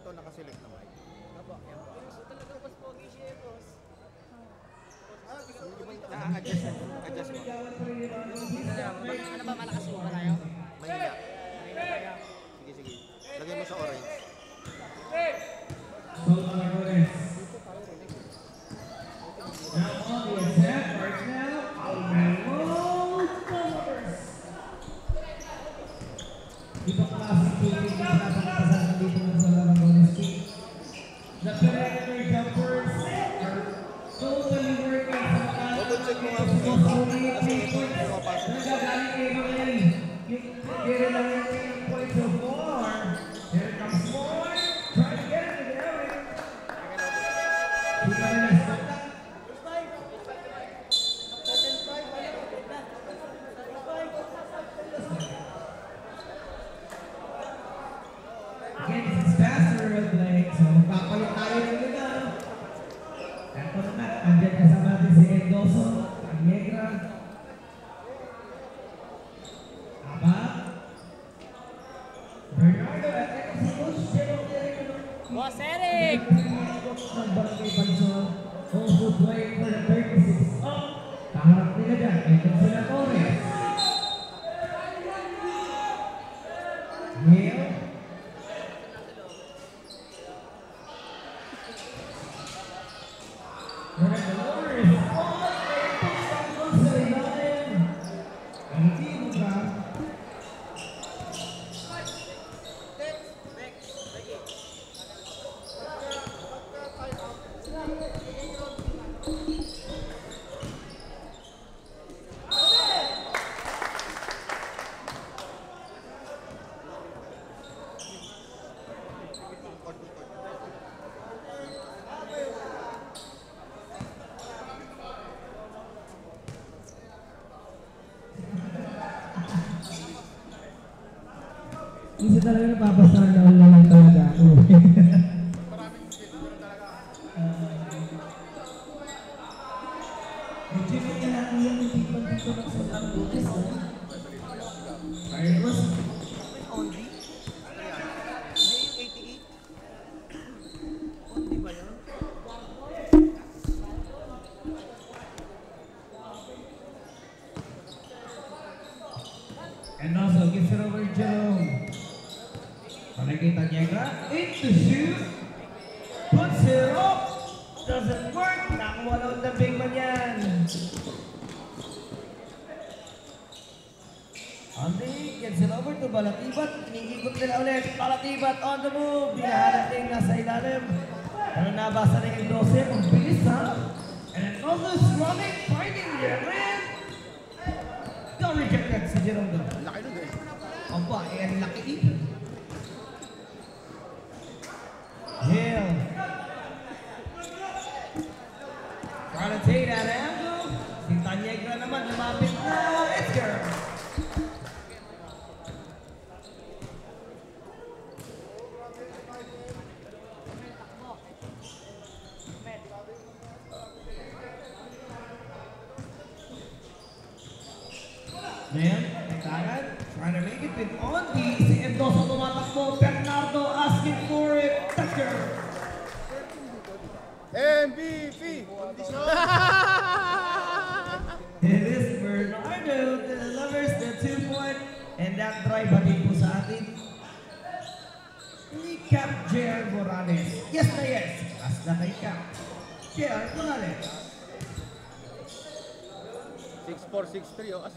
Ito nakaselect na mic. Aba, yan po. Talaga mas pogi siya, boss. Check mo nga po kasi pumapasok. Again, this is faster with Blake, so papalit tayo ng lugar. Eto naman, andyan kasama natin si Endoso, Negra. Aba. Bernardo, at ito si Coach Jerome Derek. Boss Eric! Ng Barangay Bansol, also playing for the 36. Kaharap nila dyan, ito sila Torres. Neil. Isa talaga napapasar na ulo lang talaga ako. Medyo may kailangan yung tipang dito ng sa butis. Carlos? Only? Hindi yung 88? Only ba yun? And also, gives it over Jerome. Nakikita Negra, into shoot, puts it up, doesn't work, nakuha lang ng big man yan. Andy gets it over to Balatibat, iniikot nila ulit, Balatibat on the move, hinahanap din nasa ilalim. Pero nabasa na yung 12, ang bilis ha. And another running, finding the rim. Don't reject that si Jerome doon. Laki nun eh. Aba, ang laki ito. Hill. Trying to take that angle. Si Tanyegra naman, lumapit na. It's girl. Then, Taran, trying to make it with Ondi. Si Endoso tumatakbo. Bernardo asking for it. Tucker. MVP! It is Bernardo delivers the 2-point. And that drive din po sa atin. Ni Cap Jer Morales. Yes na yes. As na kay Cap. Jer Morales. 6'4", 6'3", oh, 6'5".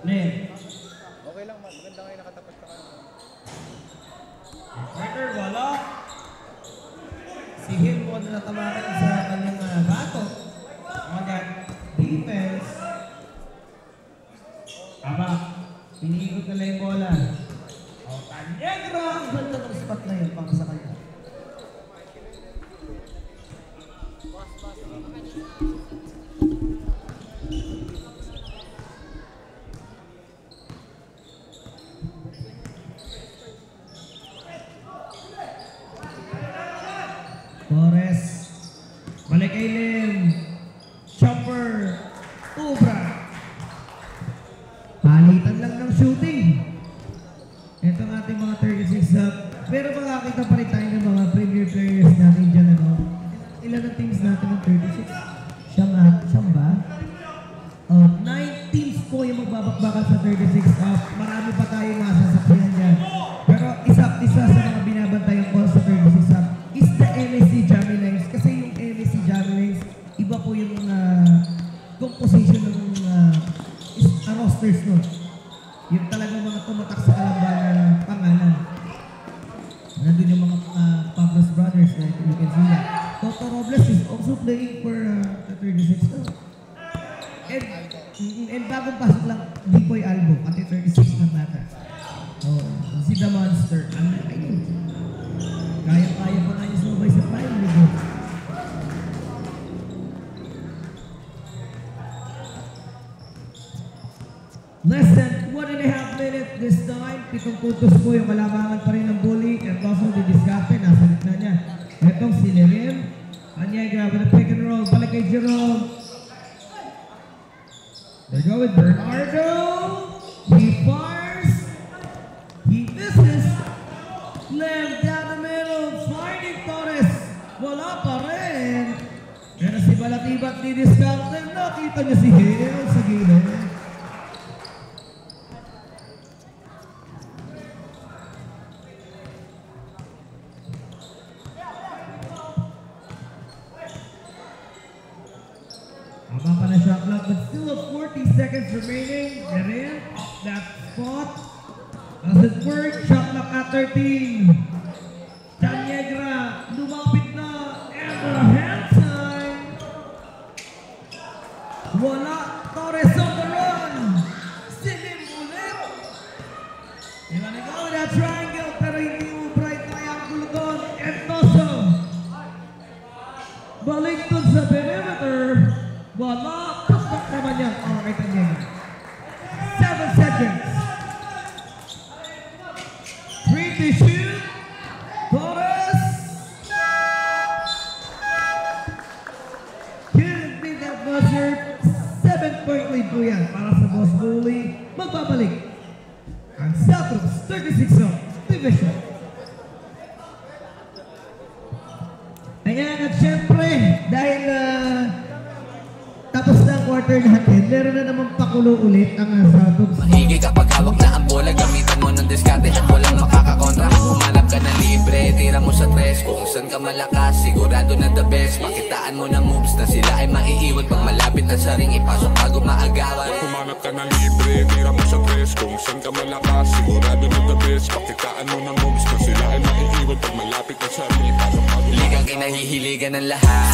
Nen. Okay lang, maganda ngayon nakatapat ka kanina. Carter, wala. Si Him po na natamaan sa kanyang bato. On that defense. Aba, piniikot nila yung bola. O, Tanyegra! Ang ganda ng spot na yun para sa kanya. Torres, balik kay Lim, Chopper, Ubra. Palitan lang ng shooting. Ito ang ating mga 36 up. Pero makakita pa rin tayo ng mga premier players natin dyan. Ano? Ilan ang teams natin ng 36? Siyam ba? 9 teams po yung magbabakbakan sa 36 up. Marami pa tayo masasakyan dyan. Pero isa sa mga binabantayan ko sa 36 up is the MSC Jamilings. Kasi yung MSC Jamilings, iba po yung composition ng rosters nun. Yung talagang mga tumatak sa kalaban na pangalan. nandun yung mga Pablos brothers, like you can see that. Toto Robles is also playing for the 36 now. And bagong pasok lang, Dipoy Albo, pati 36 ng bata. Oh, si The Monster. Ayun. Kaya-kaya pa nga yung sumabay sa Prime League. Less than 1.5 minutes this time. 7 puntos po yung kalabangan pa rin ng Bully. And also didiscarte, nasa gitna niya. Etong si Lerim. Anyaga with a pick and roll. Balik kay Jerome. They go with Bernardo. He fires. He misses. Lem down the middle. Finding Torres. Wala pa rin. Pero si Balatibat didiscarte. Nakita niya si Hale sa gilid. Habang pa na shot clock, but still 40 seconds remaining. They're in that spot. As it works, shot clock at 13. Tanyegra, lumapit na. And the hand sign. Wala. Torres on the run. Silim ulit. They wanna go with that triangle, pero hindi mo bright na yung gulgon. And Toso. Balik dun sa perimeter. Wala. Pustak naman yan. Okay, Tanyegra. 7 seconds. 3 to shoot. Torres. Can't beat that buzzer. 7-point lead po yan para sa Boss Bully. Magbabalik ang Celtics 36 Division. Ayan, at syempre, dahil tapos na ang quarter natin, meron na naman pakulo ulit ang Celtics. Maigi kapag hawak na ang bola, gamitan mo ng diskarte at walang makakakontra. Humanap ka na libre, tira mo sa tres. Kung saan ka malakas, sigurado na the best. Makitaan mo na moves na sila ay maiiwan. Pag malapit na sa ring, ipasok bago maagawan. Humanap ka na libre, tira mo sa tres. Kung saan ka malakas, sigurado na the best. Pakitaan mo ng moves na sila ay maiiwan. Pag malapit na sa ring, ipasok bago Ligang kinahihiligan ng lahat.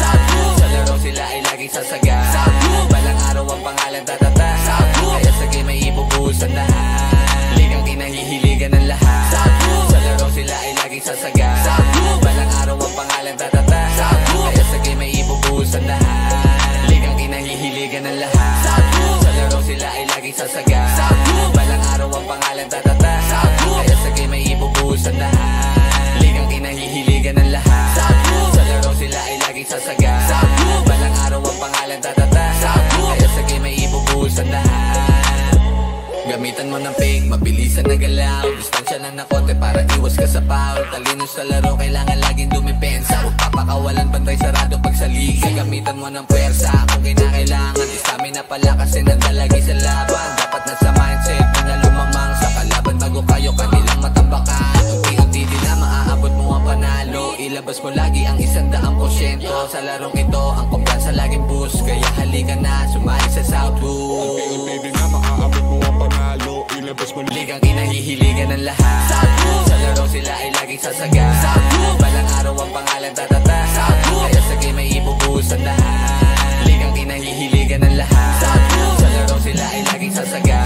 Sa laro sila ay laging sasaga. Balang araw ang pangalan tatata. Kaya sa game ay ibubuhos ang lahat. Ligang kinahihiligan ng lahat. Sa laro sila ay laging sasaga. Balang araw ang pangalan tatata. Kaya sa game ay ibubuhos ang lahat. Ligang kinahihiligan ng lahat. Sa laro sila ay laging sasaga. Balang araw ang pangalan tatata. Kaya sa game ay ibubuhos ang lahat. Ligang kinahihiligan ng lahat. Sa laro sila ay laging sasaga. Balang araw ang pangalan tatata. Kaya sa game ay ibubuhos ang lahat. Gamitan mo ng fake, mabilisan na galaw. Distansya na nakote para iwas ka sa foul. Talino sa laro, kailangan laging dumipensa. Huwag papakawalan, bantay sarado pag sa liga. Gamitan mo ng pwersa kung kinakailangan. Stamina pala kasi nandalagi sa laban. Dapat nasa mindset mo na lumamang sa kalaban bago kayo kanilang matambakan. Unti-unti din na maaabot mo ang panalo. Ilabas mo lagi ang 100%. Sa larong ito, ang kumpiyansa laging boost. Kaya halika na, sumali sa Southwood. Unti-unti din na maaabot mo ang panalo. Ilabas mo Ligang kinahihiligan ng lahat. Sa laro sila ay laging sasaga. Balang araw ang pangalan tatata. Kaya sa game ay ibubuhos ang lahat. Ligang kinahihiligan ng lahat. Sa laro sila ay laging sasaga.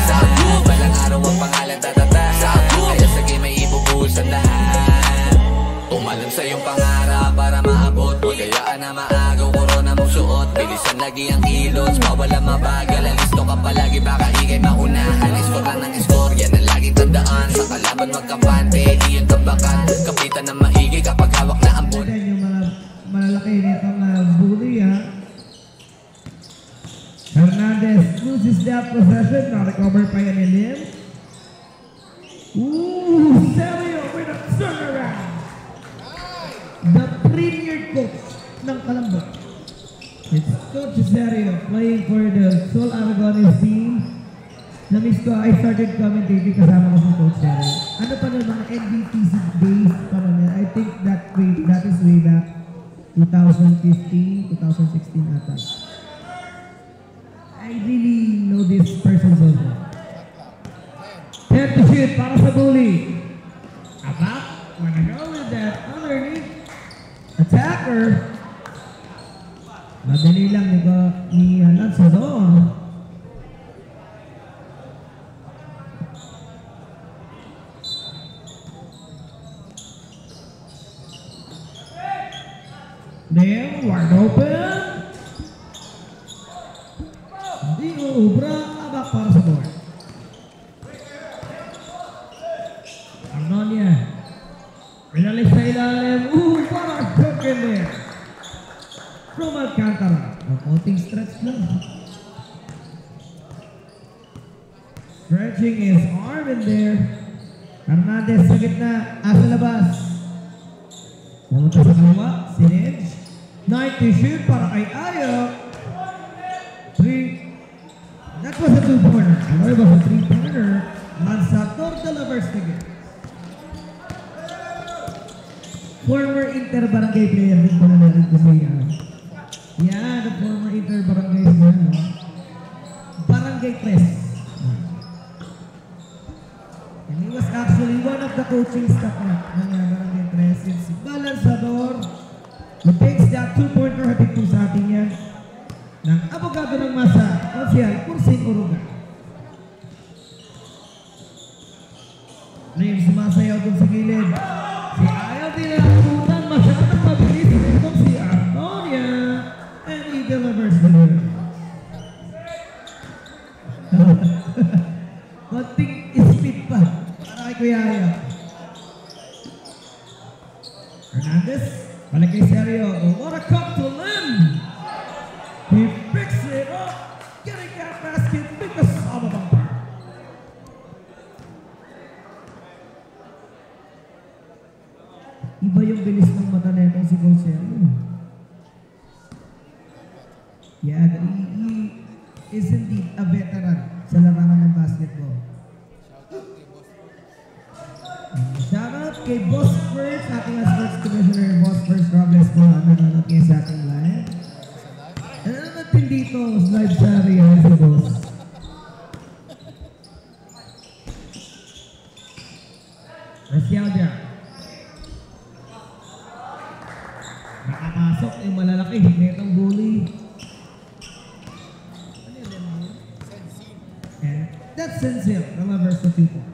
Balang araw ang pangalan tatata. Kaya sa game ay ibubuhos ang lahat. Umalam sa iyong pangarap para maabot. Huwag kayaan na maagaw, korona mong suot. Bilisan lagi ang kilos, bawal ang mabagal. Alisto ka palagi, baka ikay maunahan. Score lang ng score, yan ang laging tandaan. Sa kalaban magkampante, iyon tambakan. Kapitan ng maigi kapag hawak na ang bola. Yan yung malalaki nitong Bully, ha. Hernandez loses that possession. Na-recover pa yan ni Lim. Ooh, Sergio with a turnaround. The premier coach ng Calambot. It's Coach Sergio playing for the Sol Aragones team. Na-miss ko, I started commentating kasama ko si Coach Sergio. Ano pa nun, mga NBTC days pa nun. I think that is way back 2015, 2016 ata. I really know this person so well. 10 to shoot para sa Bully. Abak, wanna go with that quarter. Madali lang ni Lanzador. There, wide open. Di ubra, abak para sa board. Arnonia. Pinalis sa ilalim. Parang broken there. From Alcantara. Konting stretch lang. Stretching his arm in there. Hernandez sa gitna. Asa labas. Pumunta sa kaliwa. Sinedge. 9 to shoot para kay Ayo. 3. That was a 2-pointer. It was a 3-pointer. Lanzador delivers the game. Former Inter Barangay player din pala natin ko siya. Yeah, the former Inter Barangay siya. No? Barangay Press. And he was actually one of the coaching staff ng Barangay Press. It's Lanzador who takes that 2-pointer. Hatid po sa atin yan ng abogado ng masa, Oficial Kursing Uruga. Names sumasayaw dun sa gilid. Si Ayaw tinakutan, masyadong mabilis itong si Arnonia, and he delivers the game. Konting speed pa para kay Kuya Ayaw. Hernandez, balik kay Sergio. What a cut to Lim! He picks it up, getting that basket because of a bumper. Iba yung bilis ng mata na itong si Colsero. Yeah, he is indeed a veteran sa larangan ng basketball. Shout out kay Boss First, ating sports commissioner, Boss First Robles po, ang nanonood kayo sa ating live. Ano natin dito, live sa Real si Boss. Rasial dyan. Nakapasok yung malalaki nitong bully. And that's Sensil, delivers the 2 points.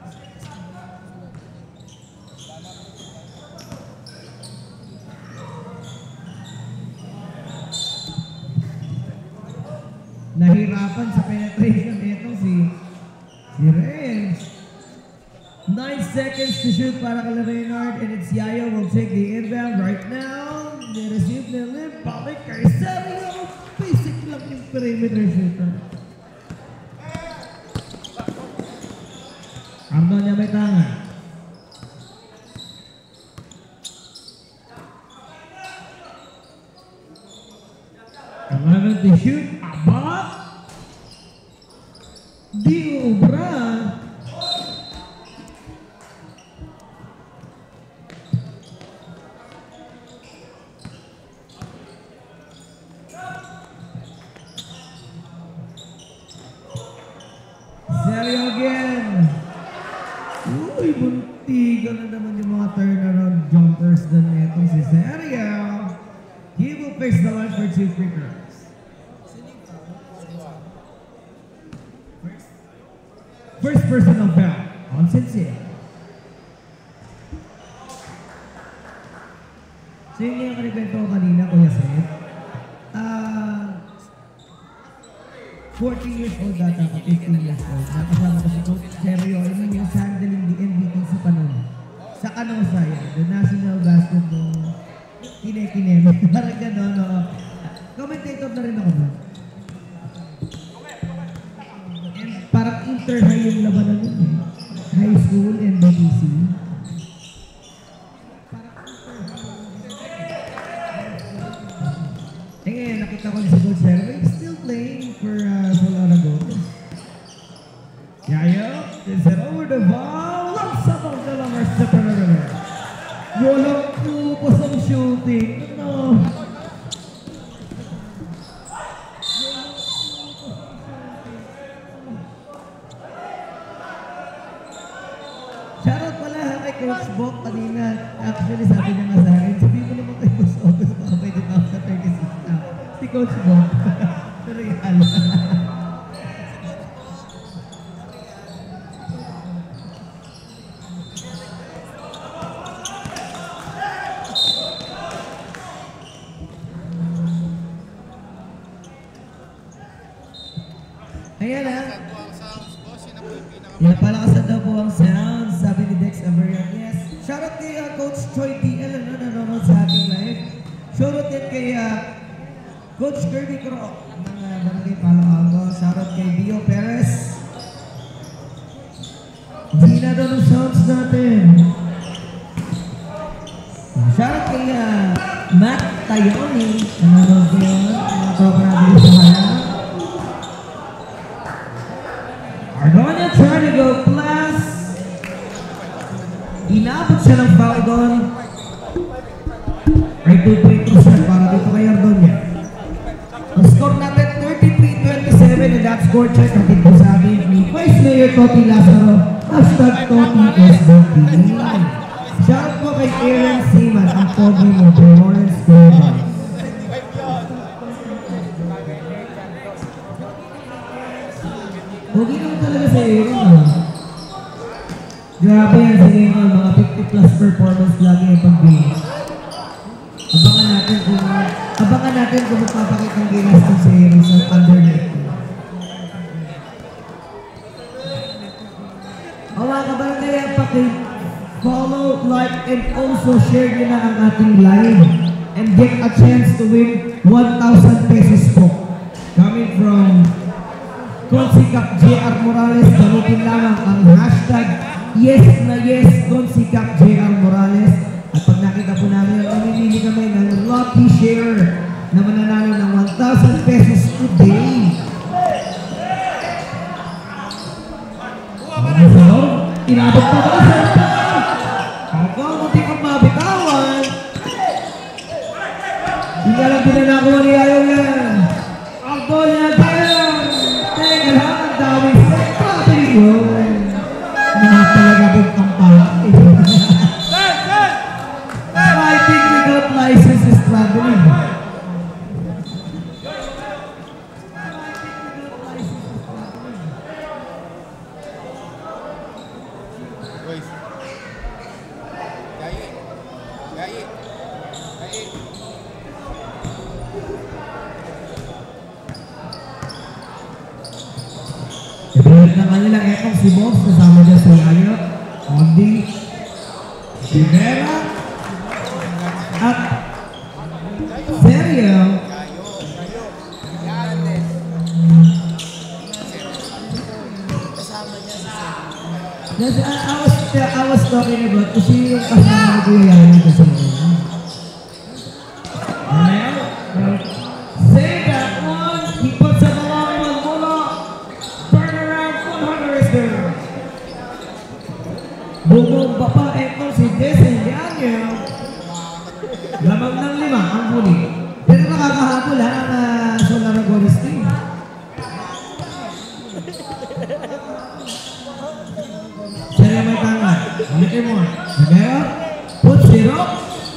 Nahirapan sa penetration nito si Reyes. 9 seconds to shoot para kay Reynard, and it's Yayo will take the inbound right now. Nireceive na Lim, balik kay Sergio. Basic lang yung perimeter shooter. Arnonia may tangan. Kailangan to shoot. Aba! Di ubra. Sergio again. Uy, buntigan na naman yung mga turnaround jumpers na netong si Sergio. He will face the line for 2 free throws. First personal foul on Sincere. So yun yung kanibento ko kanina, Kuya Seth. 14 years old data ako, 15 years old. Nakasama ko si Coach Sergio, yun yung handling the MVP sa Panon. Sa Canosa yan, the National Basketball Kine-Kine. Parang gano'n, no? Commentator na rin ako ba? And parang inter-high yung labanan yun eh. High school and BTC. Eh ngayon, nakita ko si Coach Sergio, still playing for Solarago. Yayo, is it over the ball? Loves up on the lumber stepper na rin. Walang pupos ang shooting. Ano? Shoutout pala kay Coach Bok kanina. Actually, sabi niya nga sa akin, sabi mo naman kay Boss August, baka pwede Coach Bob. Real. Ayan na. Yan, palakasan daw po ang sound, sabi ni Dex Averian. Yes. Shoutout kay Coach Choi TL, ano, nanonood sa ating live. Shoutout din kay Coach Kirby Cro, ng Barangay Palo Alto. Shoutout kay Bio Perez. Gina daw ng sounds natin. Shoutout kay Matt Tayoni, nanonood ko yun, mga tropa natin sa kanya. Argonia trying to go plus. Inabot siya ng foul doon. Right to free throw siya para dito kay Argonia. Ang score natin 33-27 and that score check natin po sa amin ni Vice Mayor Toti Lazaro. Hashtag Toti SBT. Shout po kay Aaron Seaman, ang pogi mo kay Lawrence Gomez. Huwag naman talaga sa Aaron. Grabe yan sa Aaron, mga 50 plus performance lagi yung pag-game. Abangan natin kung magpapakit ng games ng sa Aaron sa undernet. O mga kabarangay, follow, like, and also share nyo na ang ating live and get a chance to win 1,000 pesos po. Coming from Consikap JR Morales, gamitin lamang ang hashtag yes na yes Consikap JR Morales. At pag nakita po namin, namimili kami ng lucky share na mananalo ng 1,000 pesos today. So, inabot pa ba sa ito? Ako, munti kang mabitawan. Hindi ka lang pinanakuha ni Ayaw yan. Ako niya din. Teka lang, ang dami sa property yun. Nakatalaga din ang pati. Fighting without license is traveling. Ibalit na kanila etong si Boss, kasama dyan sa Ayo, Ondi, Rivera, at Sergio. I was talking about kasi yung kasama ko yung kasi say that one, he puts up a long one, mula, turn around, 100 is there. Bumong bapa, eto si Desen Daniel. Lamang ng 5 ang huli. Pero nakakahabol ang Solar Golis team. Siya may tanga. Balikin mo. Kaya, put zero.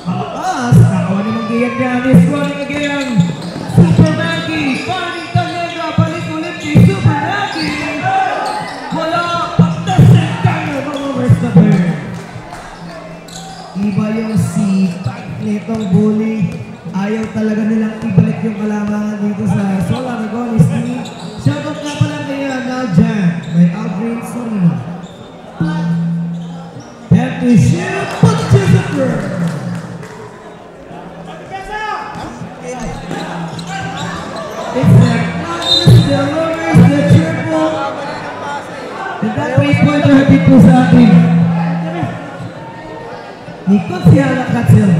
Palakas. Nakawa namang giyan niya. He's running again. Super Maggie. Paring Talega. Balik ulit ni Super Maggie. Wala. Pagtasin tayo. Mga rest of her. Iba yung sipag nitong bully. Ayaw talaga nilang ibalik yung kalamangan dito sa Solar Golis team. Shoutout nga pala kaya Nadja. May Aldrin Sorino. And to shoot, put to the first. It's like the lovers, the triple. And that 3-pointer hatid po sa atin. Nikot siya Katsil.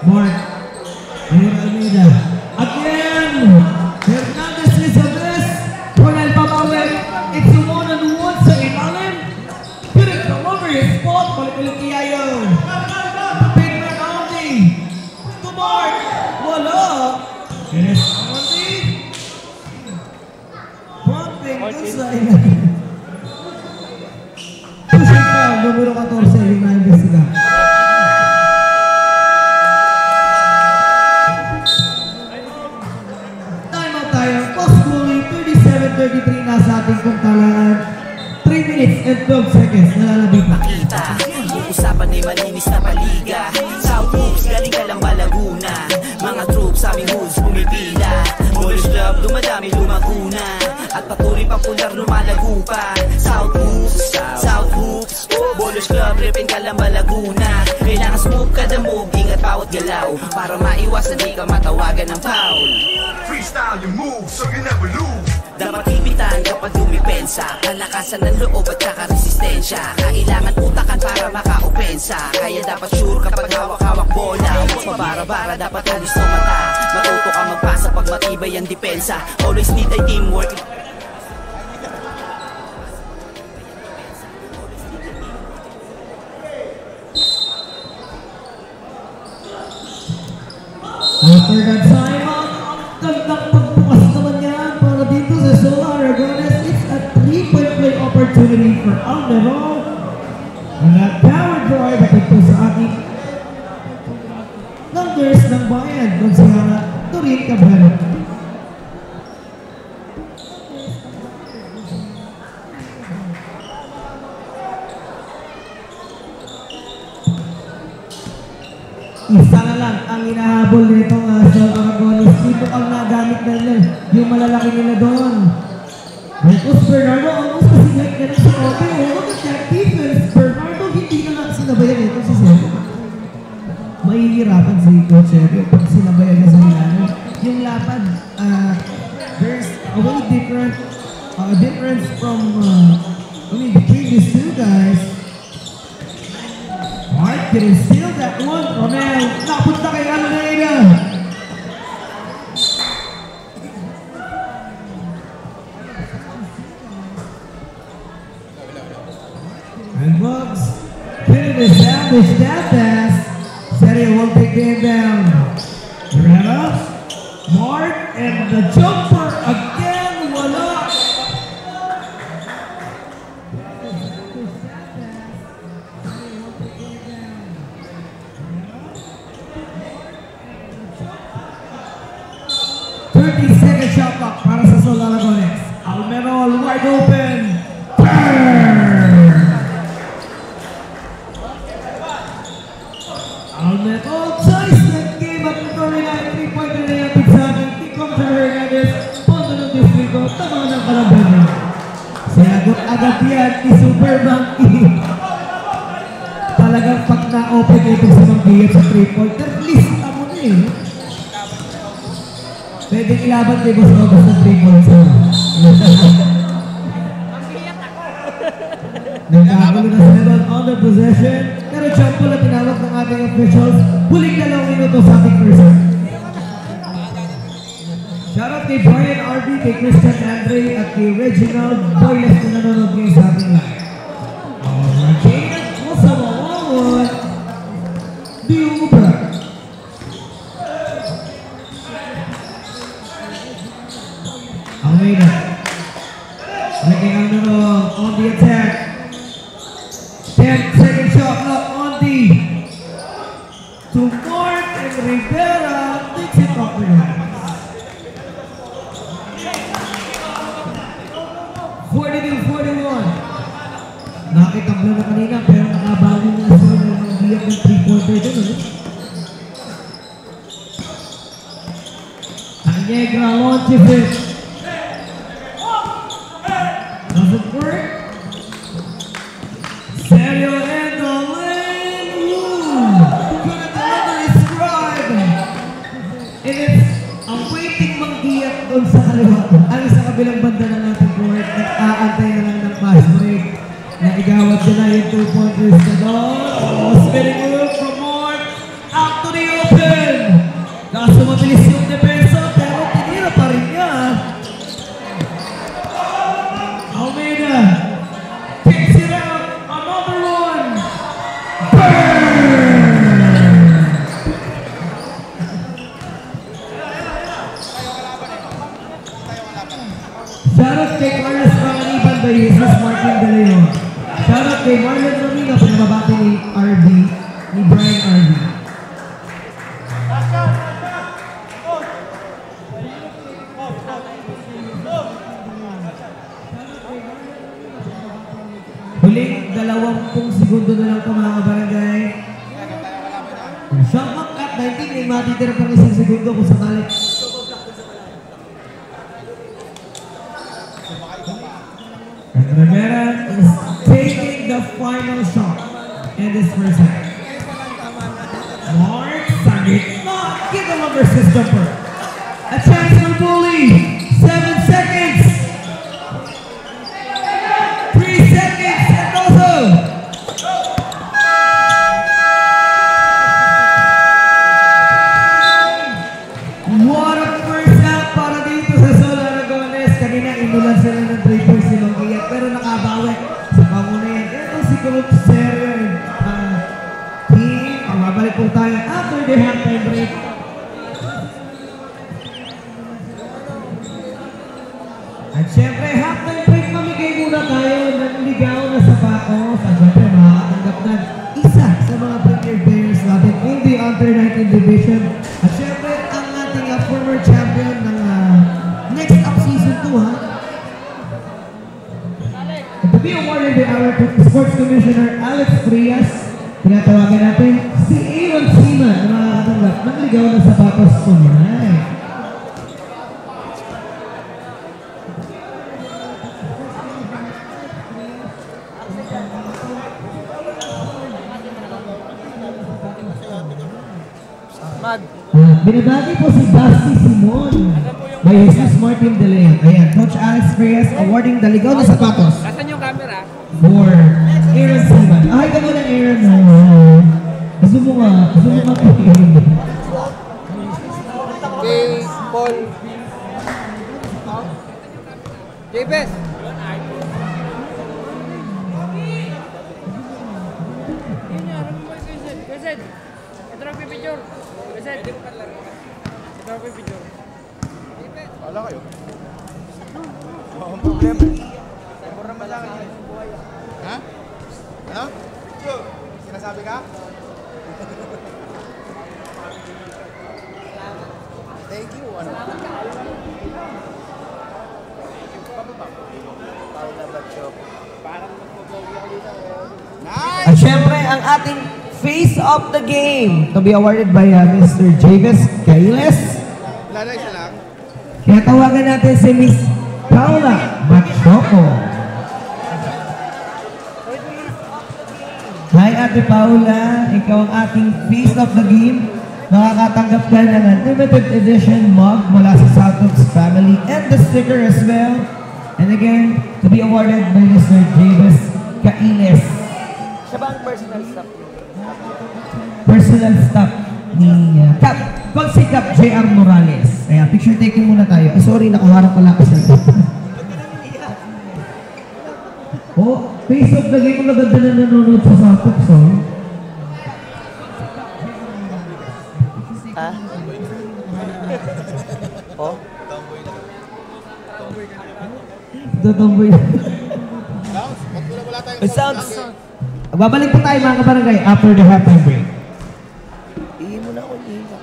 Mark, Almeida. Again, Hernandez Lizabes, Ronald Papawek, it's a one-on-one sa ilalim. Put it all over his spot, balik ulit kay Ayaw. Pin man Aldi. To Mark, wala. Yes, Aldi. 33 na sa ating puntalaan. 3 minutes and 12 seconds. Nalalabit na. Makita, yung usapan ay malinis na paliga. South Hoops, galing ka lang ba Laguna? Mga troops sa aming hoods pumipila. Polish club, dumadami lumaguna. At patuloy pang pular lumalago pa. South Hoops, South Hoops. Polish club, ripin ka lang ba Laguna? Kailangan smooth ka the move, ingat bawat galaw. Para maiwasan di ka matawagan ng foul. Freestyle your move so you never lose. Dapat hipitan kapag dumipensa. Kalakasan ng loob at saka resistensya. Kailangan utakan para maka-opensa. Kaya dapat sure kapag hawak-hawak bola. Huwag mabara-bara, dapat halis ng mata. Matuto ka magpasa pag matibay ang depensa. Always need a teamwork. After that time, ang gandang pagbukas naman yan para dito sa Solar Aragones. It's a 3-point play opportunity for Almero. And that power drive at ito sa ating numbers ng bayan kung si Turin Cabrera. Isa na lang ang hinahabol nitong Sol Aragones. Dito ang nagamit na nila, yung malalaki nila doon. Marcos Bernardo, almost kasi like na rin sa Ope. Look at that defense. Bernardo, hindi na lang sinabayan ito si Sergio. Mahihirapan si Coach Sergio pag sinabayan niya sa ilalim. Yung lapad, there's a way difference from, between these two guys. Mark can steal that one. Romel, napunta kay Almeida. And Bugs couldn't establish that pass. Sergio will take it down. Rena, Mark, and the jumper again. Wala. Second shot clock para sa Sol Aragones. Almero wide open. Almero ties the game at 39. 3-pointer na yung sa ating Ticom sa Hernandez. Pondo ng distrito. Tama ng kalaban niya. Sagot agad yan ni Super Monkey. Talagang pag na-open ito sa Monkey sa 3-pointer, lista mo na eh. Pwede ilaban kay Boss August ng 3 points. Nagkakagulo na sila doon on the possession. Pero jump po na tinawag ng ating officials. Huling 2 minuto sa ating first half. Shoutout kay Brian RB, kay Christian Andre, at kay Reginald Boyles na nanonood ngayon sa ating live. Okay, mo sa mawawon. Diubra. Almeida. Looking on the attack. 10-second shot clock on the to Mark and Rivera takes it off the line. 42-41. Nakitabla na kanina pero nakabago na sila ng biyak ng 3-pointer doon. Añegra launches it. Doesn't work. Sergio and the lane. Couldn't deliver his scribe. And it's a waiting manggiyat doon sa kaliwa. Ang sa kabilang banda ng ating court. Nag-aantay na lang ng fast break. Naigawad siya na yung 2-pointers na doon. Spinning move from Mark. Out to the open. Kaso mabilis yung depensa pero tinira pa rin niya. Almeida takes it out. Another one. Shoutout kay Carlos Pangaliban by Jesus Martin De Leon. Shoutout kay Marlon Romino, pinababati ni RB, ni Brian RB. 20 segundo na lang ito mga kabarangay. Shot clock at 19, may matitira pang 1 segundo kung sakali. And Rivera is taking the final shot in this first half. Mark Sandit, not give the number system for a chance for Bully. 7 seconds. 3 seconds and also. What a first half para dito sa Sol Aragones. Kanina inulan sila ng 3 points si Longgiyat pero nakabawi sa panguna yan. Ito si Coach Sergio team. Mabalik po tayo after the halftime break. At syempre, halftime break, mamigay muna tayo ng ligaw na sapatos. At syempre, makakatanggap na isa sa mga premier players natin in the under-19 division. At syempre, ang ating former champion ng next up season 2, ha? And to be awarded by our Sports Commissioner Alex Frias, tinatawagan natin si Aaron Seaman na makakatanggap ng ligaw na sapatos tonight. Binabati po si Dusty Simon by Jesus Martin De Leon. Ayan, Coach Alex Reyes awarding the ligaw na sapatos. Asan yung camera? For Aaron Seaman. Ay, ka muna Aaron. Gusto mo nga kay Aaron. Kay Paul. Jebes. Gazet. Ito lang pipicture. Gazet. Ito lang pipicture. Wala kayo. Ang problema. Mura lang kayo. Ha? Ano? Sinasabi ka? Thank you. Ano? At syempre, ang ating face of the game to be awarded by Mr. Javis Gailes. Wala isa lang. Kaya tawagan natin si Miss Paula Machoco. Hi Ate Paula, ikaw ang ating face of the game. Makakatanggap ka ng limited edition mug mula sa Southooks family and the sticker as well. And again, to be awarded by Mr. Javis Gailes. Siya ba ang personal staff? Personal staff ni Cap. Kung si Cap J.R. Morales. Kaya picture taking muna tayo. Eh, sorry, nakaharap pala ako sa oh, face of the game. Ang ganda na nanonood sa Southooks, oh. Ah? Oh? Tatomboy. Wala tayong Sounds. Babalik po tayo mga kabarangay after the halftime break. Ihi mo na ako, ihi mo.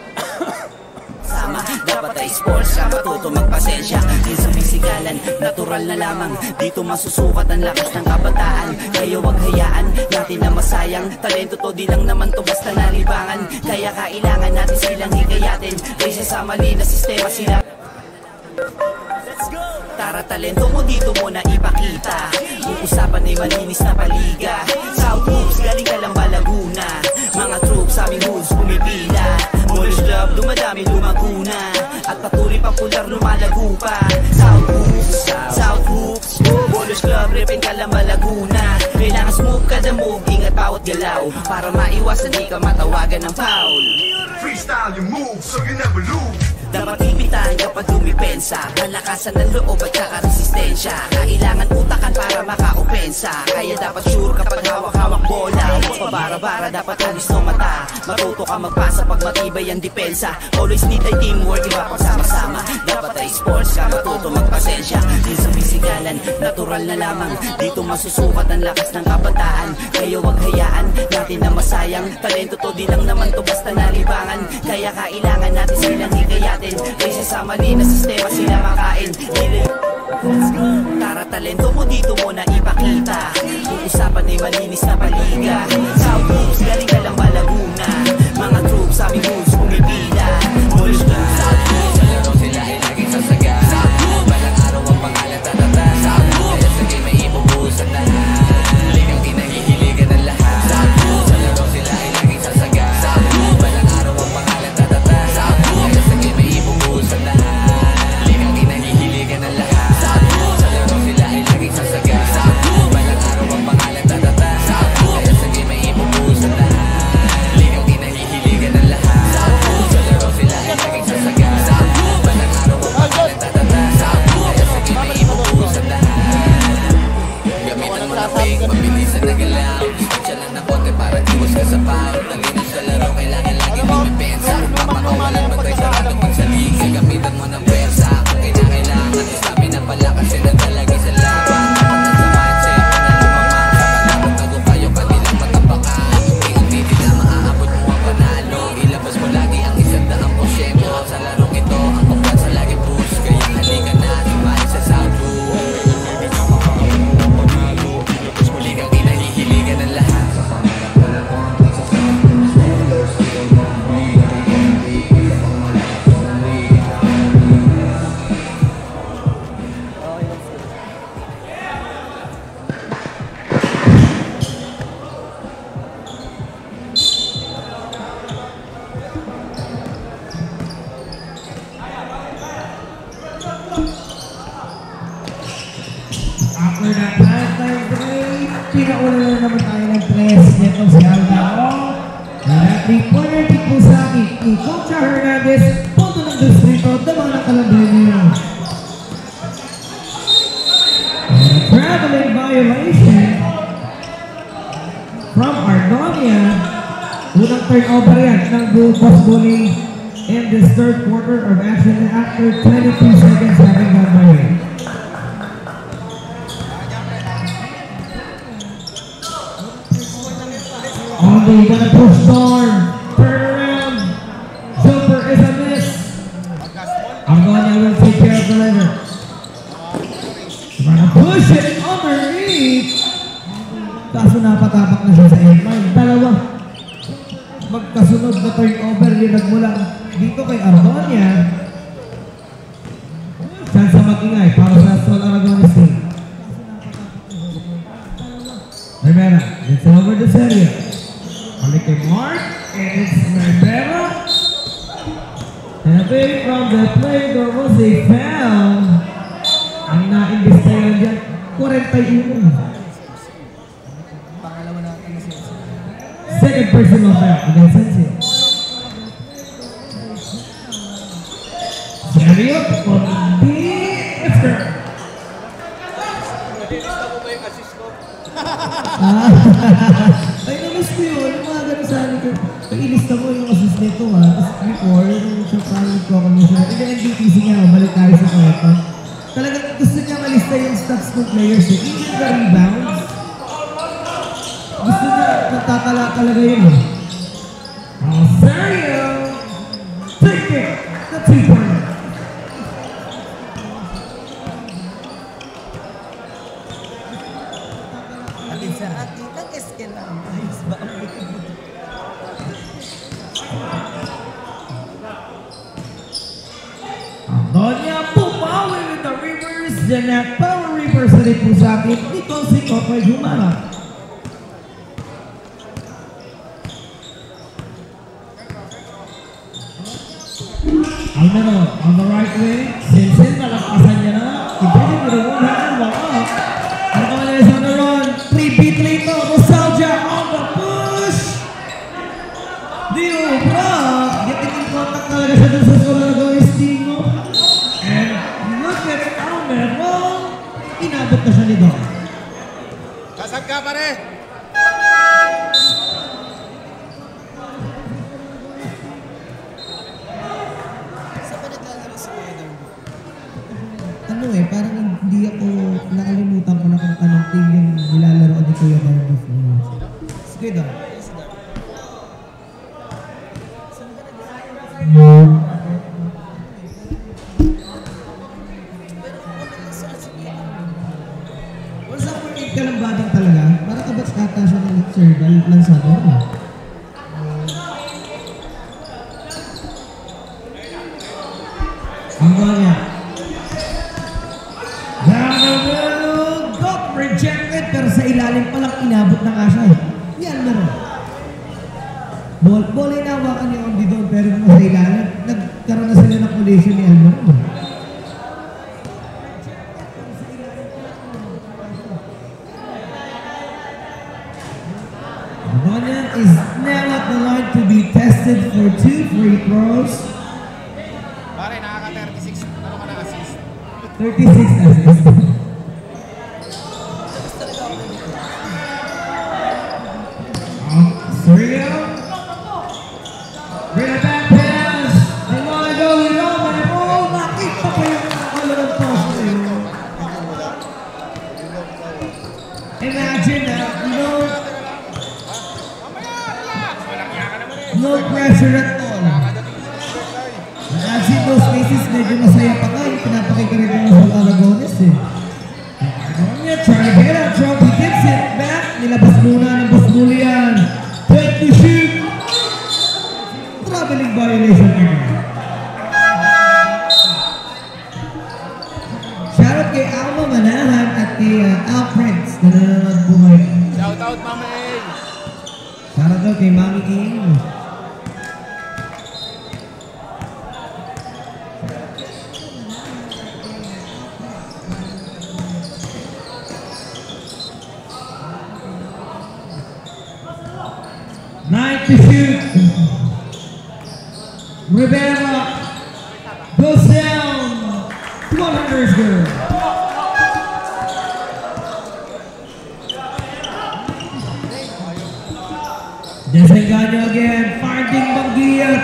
Sama, dapat ay sports ka matuto magpasensya. Di sa pisikalan, natural na lamang. Dito masusukat ang lakas ng kabataan. Kaya wag hayaan natin na masayang. Talento to di lang naman to basta nalibangan. Kaya kailangan natin silang hikayatin. Kaysa sa mali na sistema sila. Tara talento mo dito mo na ipakita. Yung usapan ay malinis na paliga. South Hoops, galing ka lang ba Laguna? Mga troops aming hoods pumipila. Moorish club, dumadami lumaguna. At patuloy popular lumalago pa. South Hoops, South Hoops Moorish club, ripin ka lang ba Laguna? Kailangan smooth ka na move, ingat bawat galaw. Para maiwasan di ka matawagan ng foul. Freestyle your move so you never lose. Dapat himpitan kapag dumipensa. Kalakasan ng loob at kakaresistensya. Kailangan utakan para maka-opensa. Kaya dapat sure kapag hawak-hawak bola. Huwag pabara-bara, dapat alis ng mata. Matuto ka magpasa pag matibay ang depensa. Always need ay teamwork, iba pagsama-sama. Dapat ay sports ka, matuto magpasensya. Di sa pisikalan, natural na lamang. Dito masusukat ang lakas ng kabataan. Kaya wag hayaan natin na masayang. Talento to di lang naman to basta nalibangan. Kaya kailangan natin silang hikayatin. Kaysa sa mali na sistema sila makain. Tara talento mo dito mo na ipakita. Uusapan ay malinis na paliga. South Hoops, galing ka lang ba Laguna? Mga troops, aming moves, pumipila. Mulis na South Hoops, Sa laro sila ay laging sasaga. Balang araw ang pangalan tatata. Kaya sa game ay ibubuhos ang lahat. Ligang kinahihiligan ng lahat. Sa laro sila ay laging sasaga. Balang araw ang pangalan tatata. Kaya sa game ay ibubuhos ang lahat. Ligang kinahihiligan ng lahat. Sa laro sila ay laging sasaga. Balang araw ang pangalan tatata. Kaya sa game ay ibubuhos ang lahat. Ligang kinahihiligan ng lahat. Sa laro sila ay laging sasaga. Balang araw ang pangalan tatata. Kaya sa game ay ibubuhos ang lahat. Gamitan mo na fake, mabilisan na galaw. Special lang na konti para iwas ka sa foul. Talinis sa laro, kailangan lagi pumipensa. Papakawalan magtay sarado magsaliga. Gamitan mo ng pwersa, kung kailangan. Sabi na pala kasi naglalagi sa laban. Kapatan sa mindset, panalumamang sa kalabot. Tagumpayo ka nilang matapakan. Unti-unti nila maaabot mo ang panalo. Ilabas mo lagi ang 100%. Sa larong ito, ang kumpansa lagi push. Kaya halika na, sumali sa South Hoops. Ligang kinahihiligan ng lahat. After that halftime break, pinauna na naman tayo ng 3. Neto si Aldao. At 3-pointer kick po sa akin ni Concha Hernandez. Punto ng distrito, damang ng Calabria. Traveling violation from Ardonia. Unang turnover yan ng Bulls Bully in this third quarter of action after 22 seconds having gone by. They gonna push storm, turn around, jumper is a miss. Argonia will take care of the letter. Gonna push it underneath. Kaso napatapak na siya sa end-line. Dalawa. Magkasunod na turnover yung nagmula dito kay Argonia. Chance sa mag-ingay para sa Sol Aragones team. Rivera, it's over this area. Balik kay Mark, and it's Rivera. And away from the play, there was a foul. Ang na-investigahan dyan, 41. Second personal foul against Sensei. Serio, on the Easter. Ay, namiss ko yun. Yung mga ganun sa akin ko. Pag-ilista mo yung assist nito ha. Tapos before, yung siya parang ko kami siya. And then NBTC niya, balik tayo sa kwento. Talagang gusto niya malista yung stats ng players eh. Even the rebounds. Gusto niya, nagtatala talaga yun eh. Serio! Take it! The 2-pointer. Sa akin, nag-SK lang. Ayos ba ang Argonia pumawi with the reverse. Then that power reverse ulit po sa akin. Dito si Kokoy Jumara. Almero on the right wing. Sinsin, malakasan niya na. Ibigay with a one-hand walk up. Argonia is on the run. 3-beat later. Nostalgia on the push. Dio Brock. Getting in contact talaga siya dun sa Solagones team. And look at Almero. Inabot na siya ni Doc. Kasag ka pare! Ano eh, parang hindi ako nakalimutan ko na kung anong team yung nilalaro ni Kuya Dar before. Si Kuya Dar. kalambadang talaga. Para ka ba't kata siya ng cerebral lansador? Ang mga niya. Got rejected pero sa ilalim palang inabot na nga siya. Yan meron. Ball ay nawakan ni Ondi doon pero sa ilalim, nagkaroon na sila ng collision ni Alvaro. Bonan is now at the line to be tested for 2 free throws. Pare, nakaka-36. Ano ka na-assist? 36 assists. Sergio. Bring it back pass. They want to go with Roman. Oh, nakita pa yung ng toss na yun. Imagine that, no pressure at all. As in those cases, medyo masaya pa ka. Pinapakita rin mo sa Aragones eh. Aragones, trying to get out trouble. He gets it back. Nilabas muna ng Basmuli yan. 20 shoot. Traveling violation again. Shoutout kay Alma Manahan at kay Al Prince na nanonood po ngayon. Shoutout, Mama A. Shoutout kay Mami King. Nine to shoot. Rivera goes down. 100 is good. Desengaño again, finding Banguillat.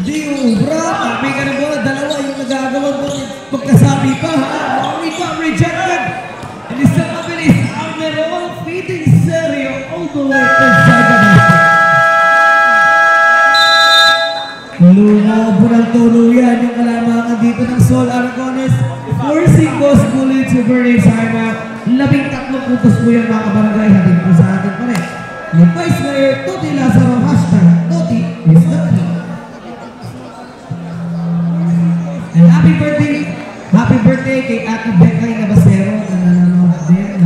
Diubra, tapi ka na bola, dalawa yung nagagawa mo. Pagkasabi pa ha, Lonnie got rejected. And he's still mabilis. Almeron feeding Sergio all the way inside the basket. Lumobo ng tuluyan yung kalamangan dito ng Sol Aragones. Forcing Basmuli to burn a timeout. 13 puntos po yung mga kabarangay. Hatid po sa atin pa rin. Yung Vice Mayor Toti Lazaro, hashtag Toti is the key. And happy birthday kay Ate Bekay Nabasero na nanonood din.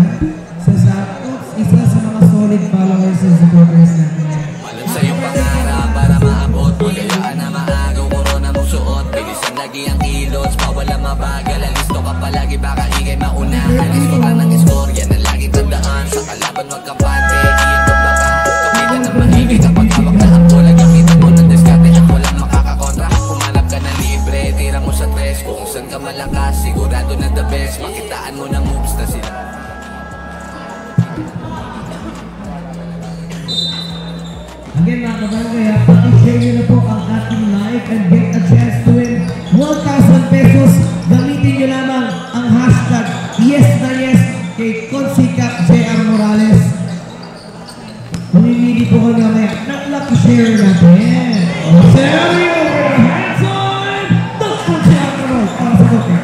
So sa isa sa mga solid followers and supporters natin. Alam sa iyong pangarap para maabot mo. Gayaan na maagaw, korona mong suot. Bilisan lagi ang kilos, bawal ang mabagal. Alisto ka palagi, baka ikay maunahan. Iskot lang ng iskor, yan ang lagi tandaan. Sa kalaban wag kang pante, iyan tumbakan. Tumitan ng mahigit kapag hawak na ang bola. Gamitan mo ng diskarte at walang makakakontra. Pumanap ka na libre, tira mo sa tres. Kung saan ka malakas, sigurado na the best. Makitaan mo ng moves na sila. Again mga kabarangay, pati-share nyo na po ang ating live and get a chance to win 1,000 pesos. Gamitin nyo lamang ang hashtag yes na yes kay Consicat JR Morales. Mamimili po ko mamaya ng lucky share natin. Sergio, hands on! Takpo siya ako para sa kote.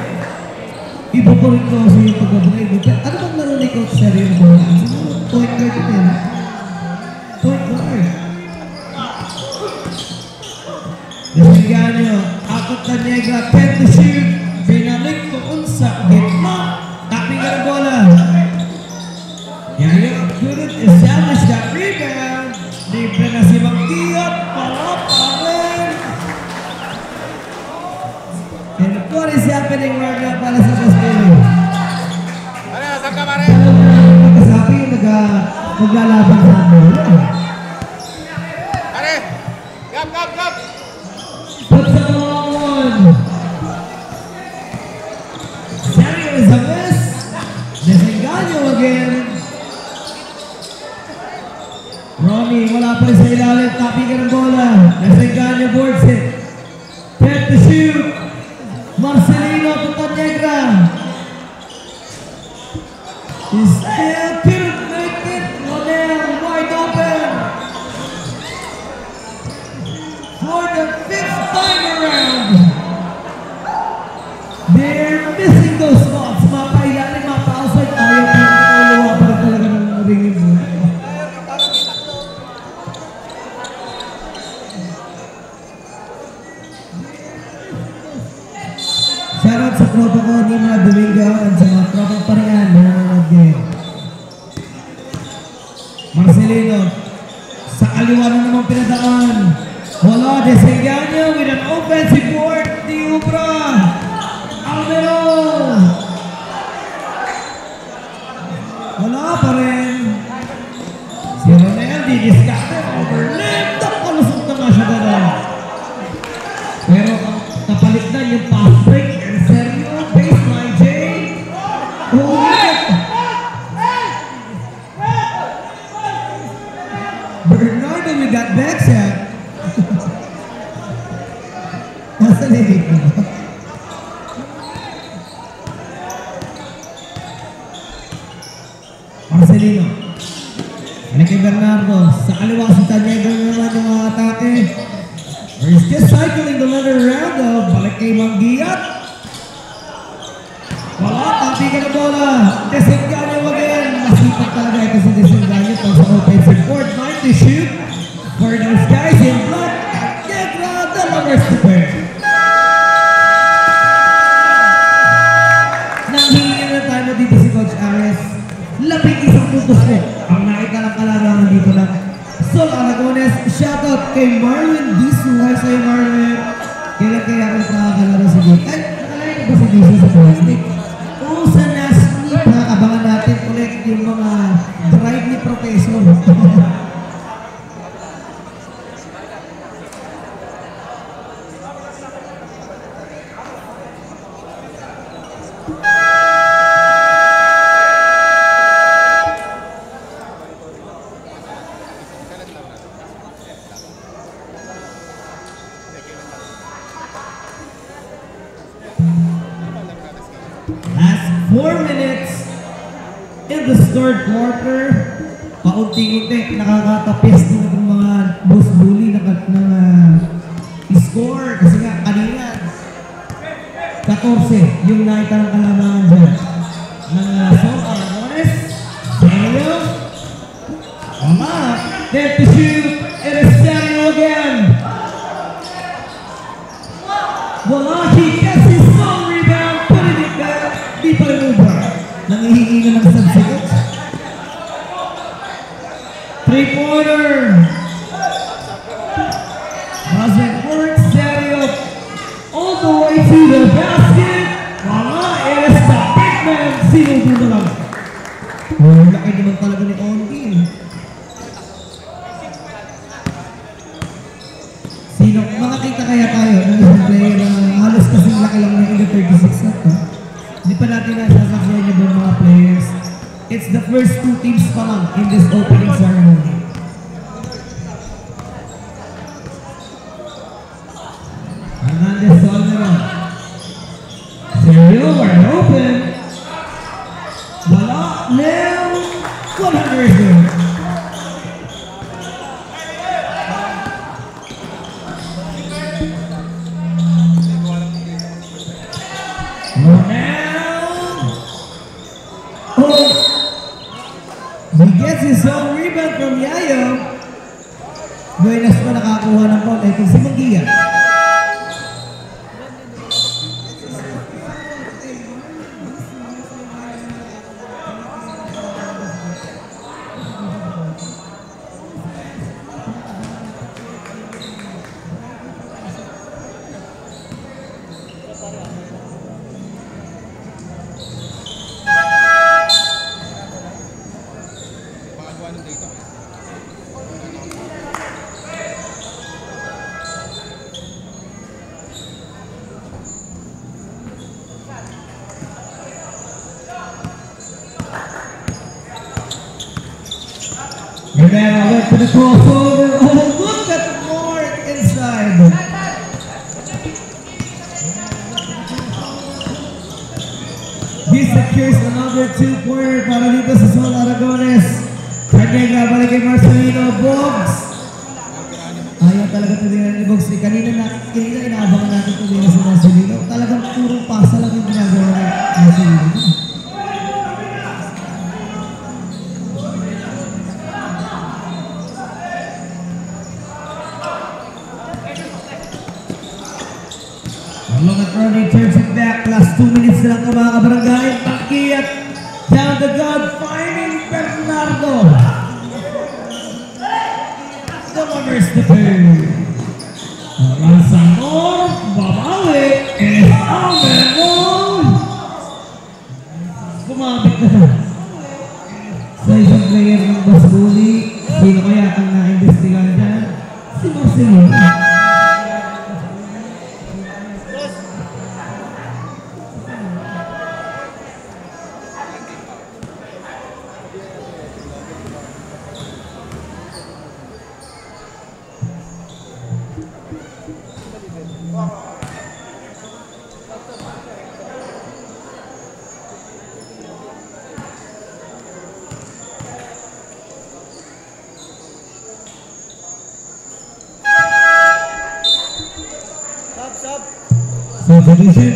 Iba po rin ko sa yung pag-drive. Ano bang laro ni Coach Sergio Morales? Point guard ito yan. Point guard. Desengaño, akot na Negra, 10 to shoot. Pinalik ko unsa, gitma. Tapping ka ng bola. Yaya couldn't establish that rebound. Libre na si Banguillat. Palap pa rin. And what is happening right now para sa Basmuli? Pare, saan ka pare? Magkasabi yung naglalaban sa bola. Pare! Gap! Puts up a long one. Sergio is a miss. Desengaño again. Ronnie, wala pa rin sa ilalim. Tapi ka ng bola. Desengaño boards it. 10 to shoot. Marcelino Puntanegra. He still couldn't make it. Monel wide open. For the 5th time around. They're missing those spots. Mapailalim, mapa-outside Shoutout sa tropa ko ni mga Domingo at sa mga tropa pa rin na nanonood ngayon. Marcelino, sa kaliwa na naman pinadaan. Wala, Desengaño with an offensive board. Diubra. Alvaro. Wala pa rin. Si Ronel, di-discarded. Overlap. Nakalusot na nga siya gano'n. Pero kapalit na yung pass break. And Sergio, baseline J. Bernardo, we got back set. Nasa nilip mo. Marcelino. Ano kay Bernardo? Sa kaliwa si Tanyego naman yung mga atake. Or is just cycling another round of balik kay Manggiyat. Wala, tampi ka na bola. Desengaño again. Masipag talaga ito si Desengaño pag sa offensive court. 9 to shoot. For those guys in black. Negra, the lovers to bear. Nanghihingin na tayo dito si Coach Ares. Labing isang putos mo. Ang nakikalang-kalarangan dito lang. Sol Aragones, shoutout kay Marlon Disu. Hi sa'yo Marlon. Kailan kaya ako nakakalaro si Disu? Ay, nakalaro ba si Disu sa plastic? Oo, sa NASNIP ha, abangan natin ulit yung mga drive ni Professor. Last 4 minutes in the third quarter. Paunti-unti nakakatapis ng mga boss bully na score. Kasi nga kanina 14 yung nakita ng kalamangan dyan. Ng Sol Aragones. Sergio. Wala. Then to shoot. It is Sergio again. Wala. He gets his own rebound. Putting it back. Di pa rin over. Nangihingi na ng substitutes. 3-pointer. Doesn't work. Sergio all the way to the basket. Wala. It is the big man. Sino dito lang. Oh, laki naman talaga ni Ondi. Sino? Makakita kaya tayo ng isang player na halos kasing laki lang ng 36 na to. Hindi pa natin nasasaksiyan yung mga players. It's the first 2 teams pa lang in this opening ceremony. Hernandez Solmeron. Sergio, wide open. Wala. Leo. 100 good. He gets his own rebound from Yayo. Buenas pa nakakuha ng ball. Ito si Manggiyat. And then I went for the crossover. Oh, look at Mark inside. He secures another 2-pointer para dito sa Sol Aragones. Kanya balik kay Marcelino. Bogs. Ayaw talaga ito din ni Bogs. Kanina inaabangan natin ito din sa Marcelino. Talagang purong pasa lang yung ginagawa ni Marcelino. Long at Ronnie turns it back. Last 2 minutes na lang ito mga kabarangay. Bakiyat down the gun. Finding Bernardo. The runners to pay. Lanzador. Babawi. And Alvaro. Kumabit na sa isang player ng Basbuli. Sino kaya ang na-investigahan dyan? Si Marcelino. Substitution.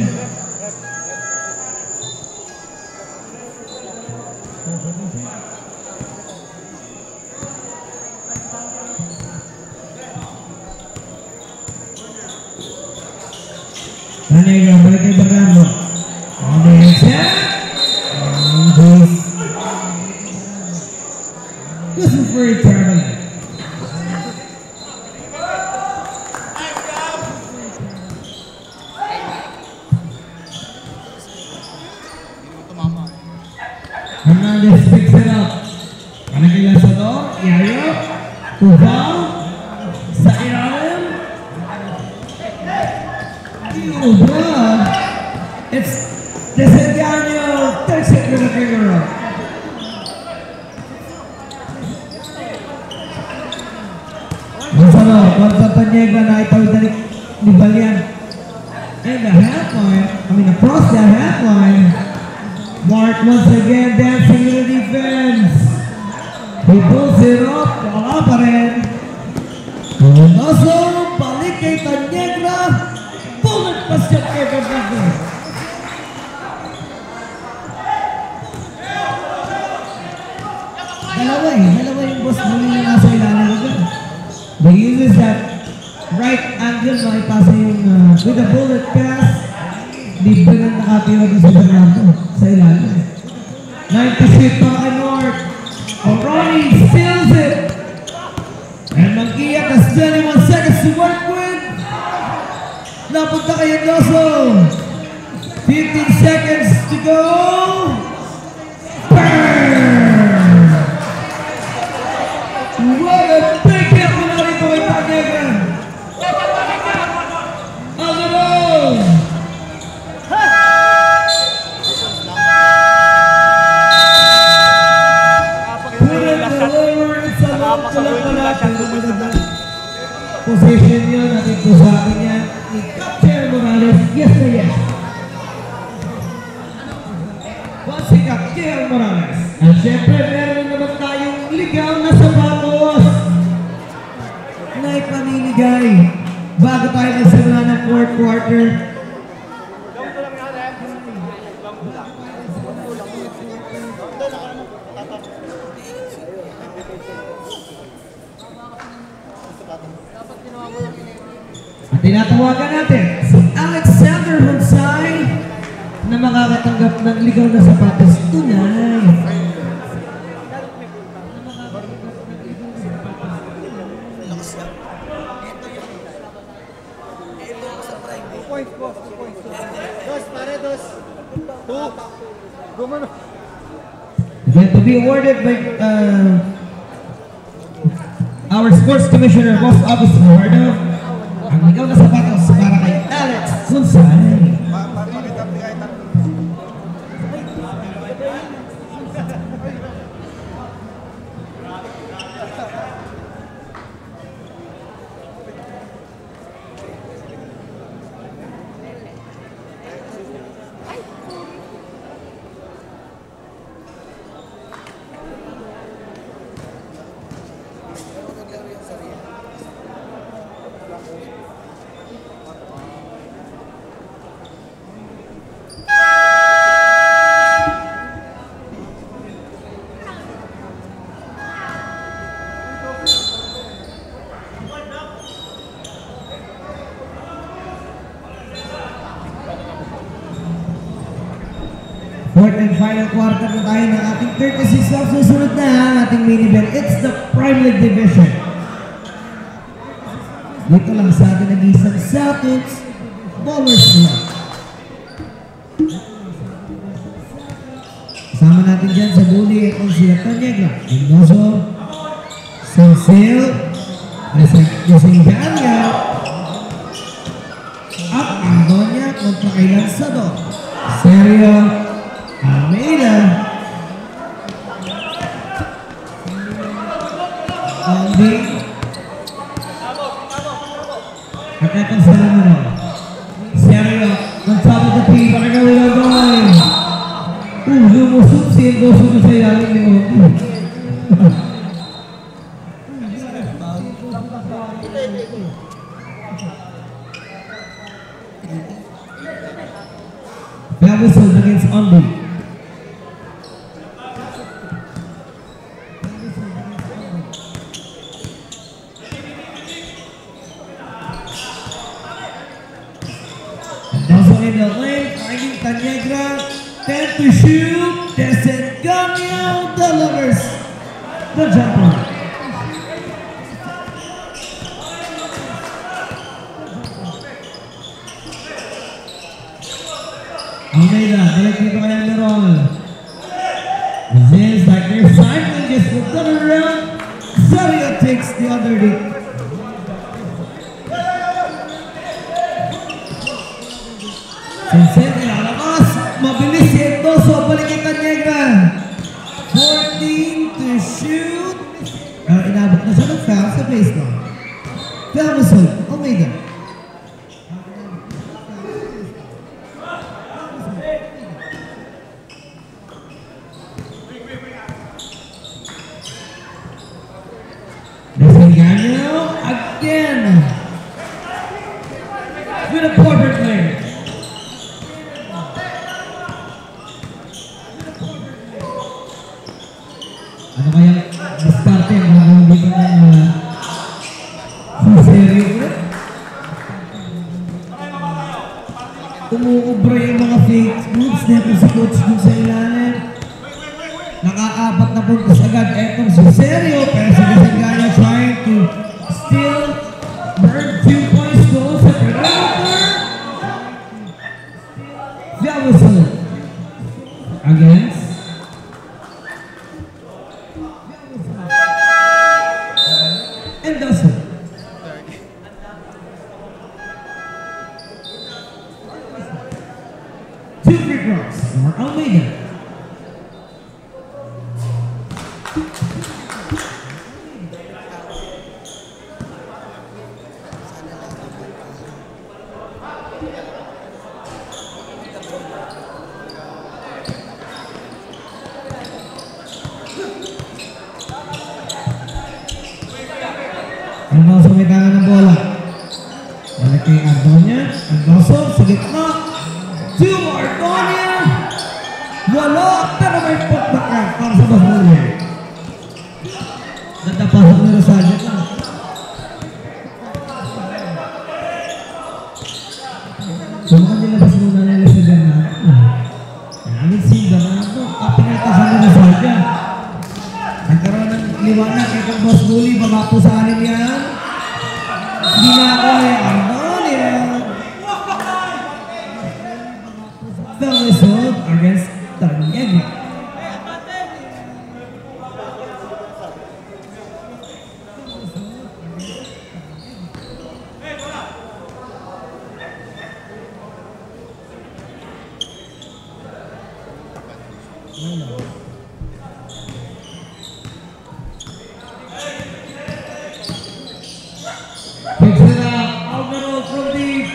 Nanega, balik kay Bernardo. On the inside. This is very terrible. Hernandez picks it up. Balik kay Lanzador. Yayo. Tubal. Sa ilalim. It's Desengaño. Takes it with a finger up. Lanzador. Kontra Tanyega na itawid na ni Balian. And the half line. Across the half line. Mark once again dancing in the defense. He pulls it up. Wala pa rin. Donoso. Balik kay Tanyega. Bullet basket kay Bernardo. Dalawa yung boss mo yung nasa ilalim. He uses that right angle na ipasa yung with a bullet pass. Di ba nang nakatira doon sa Bernardo sa ilalim. 90 feet pa kay North. Ronnie steals it. And Manguilla has 21 seconds to work with. Napunta kay Doso. 15 seconds to go. Burn! What a big hit mula rito kay Tanyega. Alvaro! Put it deliver. It's a lot to look at. Position yun. Natin po sa akin yan. Ni Captain Morales. Yes na yes. Once si Captain Morales. At syempre, meron naman tayong ligaw na sapatos na ipaninigay bago tayo nagsimula ng fourth quarter. At tinatawagan natin si Alexander Hunsay na makakatanggap ng ligaw na sapatos tonight. Going to be awarded by our sports commissioner, Boss August Eduardo. Ang ligaw na sapatos para kay Alex Hunsay. Fourth and final quarter na tayo ng ating 36 of susunod na ang ating main event. It's the Prime League Division. Dito lang sa atin nag-iisang Celtics Ballers Club. Kasama natin dyan sa bully itong si Tanyegra, Mendoza, Sensil, Desengania, at Antonia kontra kay Lanzador, Sergio Almeida, Andy, at itong sa naman, Sergio, on top of the team, pakagawin ang doon. Lumusok si Endoso na sa ilalim ni Oki. Pelvison against Andy. Endoso in the lane, finding Tanyegra. 10 to shoot, Desengania delivers the jumper. Almeida, directly to Emerald. Seems like they're cycling, just will turn around. Zaria takes the other deep. Sincere, lalabas. Mabilis si Endoso, balikin Tanyegra. 14 to shoot. Inabot na siya ng foul sa baseline. Pelvison, Almeida. Desengania again. With a portrait player. Ano kaya diskarte ang mga dito na seryo ko? Umuubra yung mga fake moves nito sa coach dun sa ilalim. Nakaapat na puntos agad. Etong si Seryo, pero si Desengania trying to still burn 2 points goal sa perimeter. Pelvison against Endoso. Two free throws for Almeida. Endoso may tangan ng bola. Balik kay Antonia. Endoso sa gitna. To Antonia. Wala, pero may putback ka para sa Basbuli. Natapasok na Rosario ka. Sumakan nilabas muna nila sa Ganato. Namin si Ganato. Kapinatasan na Rosario. Nagkaroon ng liwanag itong Basbuli. Baka po sa anin yan. Hindi na ako eh. Antonia. The result against Tanyegra. Picks it up. Alvaro from deep.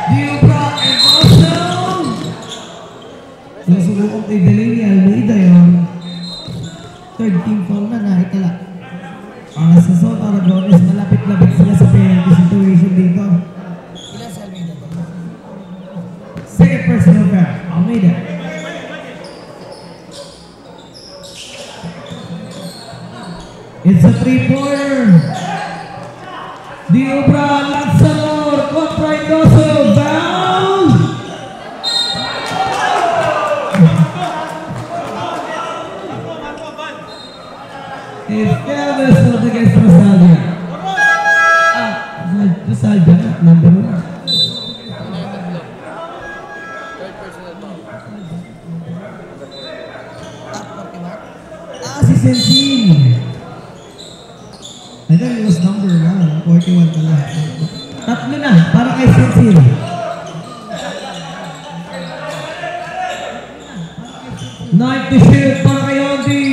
Diobra and Boston. Nasubukong kay Delaney Almeida yung third team foul na nakitala. Para sa South Aragones, malapit-lapit sila sa penalty situation dito. Ilan si Almeida to? Second personal foul, Almeida. It's a three-pointer. Diobra, Lanzador, contra Endoso, foul. Sensin. I thought it was number na. 41 pala. Tatlo na para kay Sensin. 90 shoot para kay Ondi.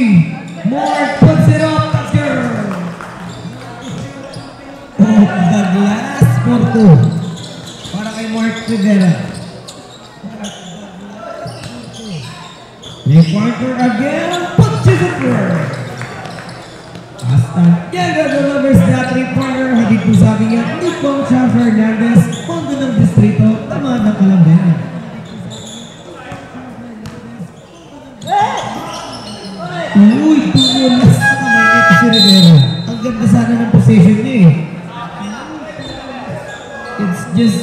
Mark puts it up. That's good. Oh, the glass for 2. Para kay Mark Rivera. May pointer again. Punches it through. Hasta llega the lovers na 3-pointer. Hindi po sabi niya, Nicong Cha Fernandez, Pondo ng Distrito, tama ng Kalambena. Uy, tumulas na kamay ito si Rivera. Ang ganda sana ng position niya eh. It's just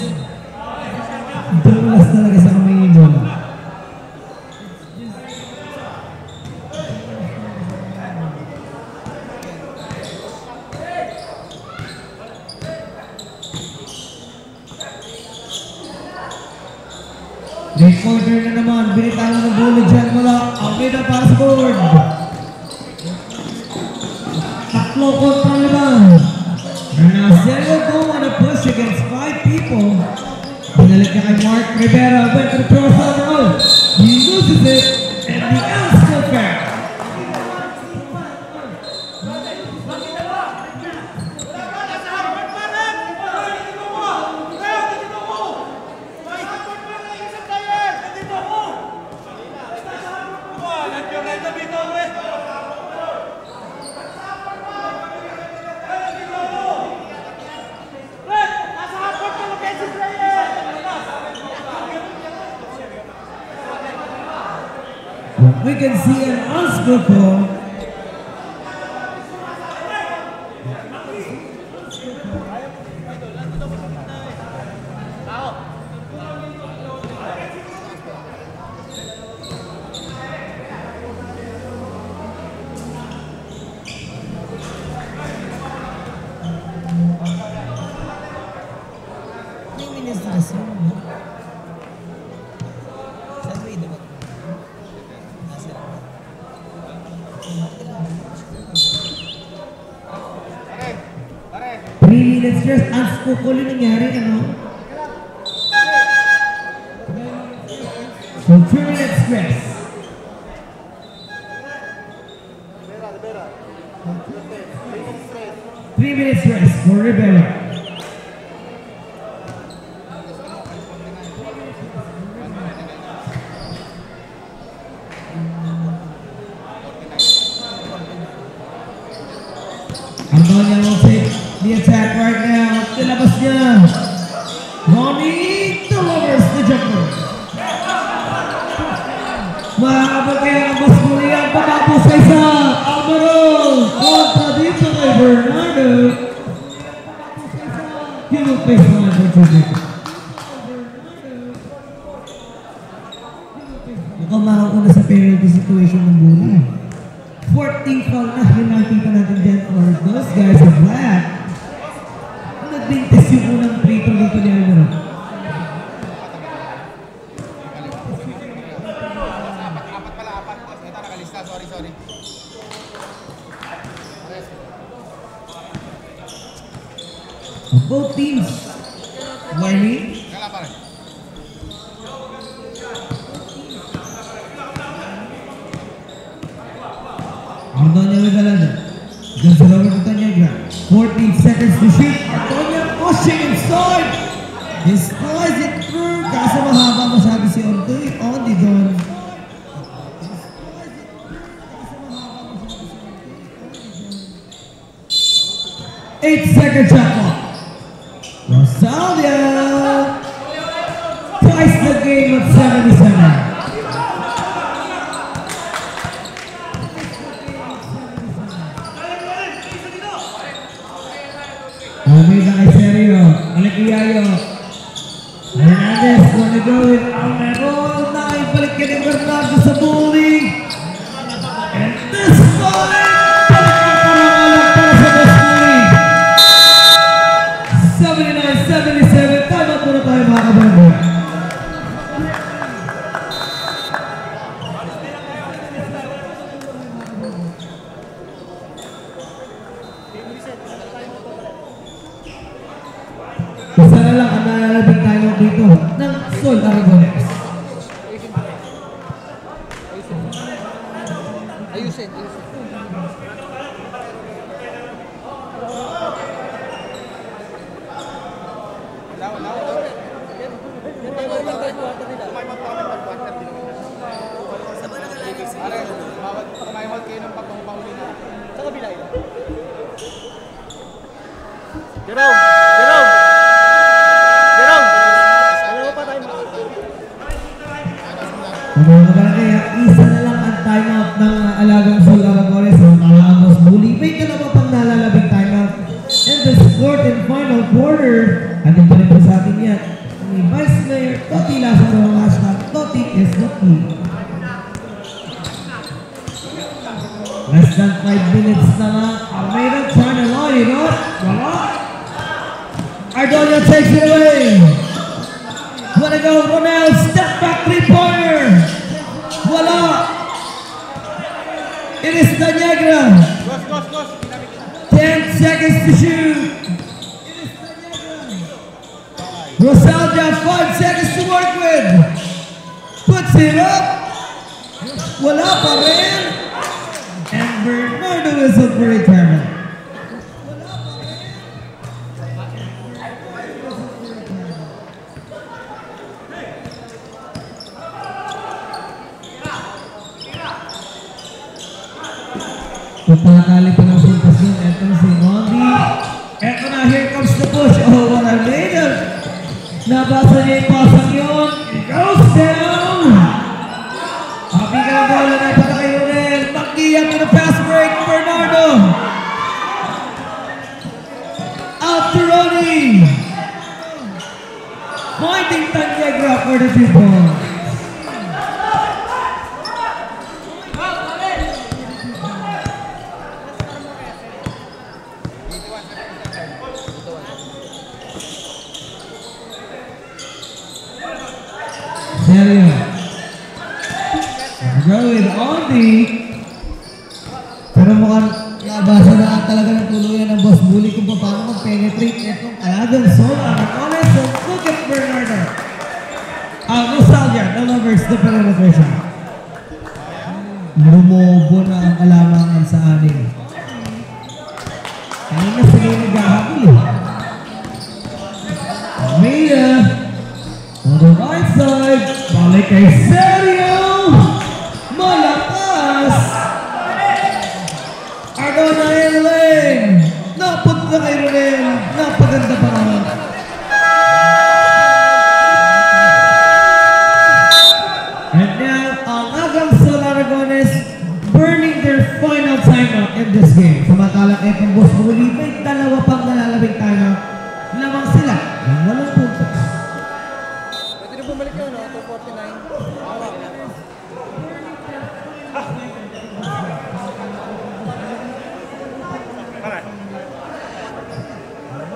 tumulas talaga sa kamay niya bola. Three-quarter na naman, binitawan ng bullet dyan mula Almeida para sa board. Taklo kontra naman. Narnazello go on a push against 5 people. Binalik niya kay Mark Rivera, went to the crossover out. He loses it, and the L's still fair. We can see an unspoken. Let's just ask ko kung nangyari, ano? So, 3 minutes rest. Three minutes rest for Rivera. Antonio will take the attack right now. Tilabas niya. Ronnie delivers the jumper. Mahabag kaya ang basmuli ang pagkapos sa isa. Alvaro kontra dito kay Bernardo. He will face line for Tuesday. Mukhang makauna sa penalty situation ng Buli. 14 foul na yung nakita natin dyan for those guys are black. Nag-bintis yung unang free throw dito ni Alvaro. Apat pala. Ito nakalista. Sorry. Both teams warning. Kala pa rin. Antonio Regalado. Just over to Tanyagra. 14 seconds to shoot. Antonio pushing inside. He slides it through. Kaso mahaba masyado si Ondi doon. 8-second shot clock. Rosalia ties the game at 77. Almeida kay Sergio, Aliquiayo. Hernandez gonna go with Almero. Naibalik ka ni Bernardo sa Bully. And this one, parang para sa Bully. 79-77, time out muna tayo mga kabarbo. Sol Aragones. Ayusin. Mayawag kayo ng pagpapahuli na. Sa kabila yun. Jerome! Ano pa tayo? Isa na lang ang timeout ng Alagang Sol Aragones sa mga Boss Bully. May dalawa pang nalalabing timeout. And the fourth and final quarter, ating pa rin po sa atin yan, ni Vice Mayor Toti Lazaro ang hashtag Toti is the key. Less than 5 minutes na lang. Almeida trying to line it up. Wala. Ardonia takes it away. Wanna go, Ronel, step back three-pointer. Wala. It is Tanegra. 10 seconds to shoot. Rosaldia, 5 seconds to work with. Puts it up. Wala pa rin. And Bernardo is up for retirement. Pagpakali pa ng puntas yun, eto si Mondi. Eto na, here comes the push. Oh, what a later. Nabasa niya yung pasang yun. It goes down. Happy ka ng bola na para kay Ronel. Magkiyat to the fast break, Bernardo. Out to Ronnie. Pointing Tanegra for the 2 points. Sergio. Go with Ondi. Pero mukhang nabasa na talaga ng tuluyan ng Boss Bully kung paano mag-penetrate itong Alagang Sol Aragones. So look at Bernardo. Nostalgia, no longer is the penetration. Lumobo na ang kalamangan sa anin. Kanina sila yung naghahabol. Almeida. On the right side, balik kay Sergio. Malakas. Ardona Elaine. Napunta kay Ronel. Napaganda pa naman. And now, ang Alagang Sol Aragones burning their final timeout in this game. Samantalang itong Boss Bully, may dalawa pang nalalabing timeout. Lamang sila ng 8 puntos. Pwede na bumalik yun, no? 249.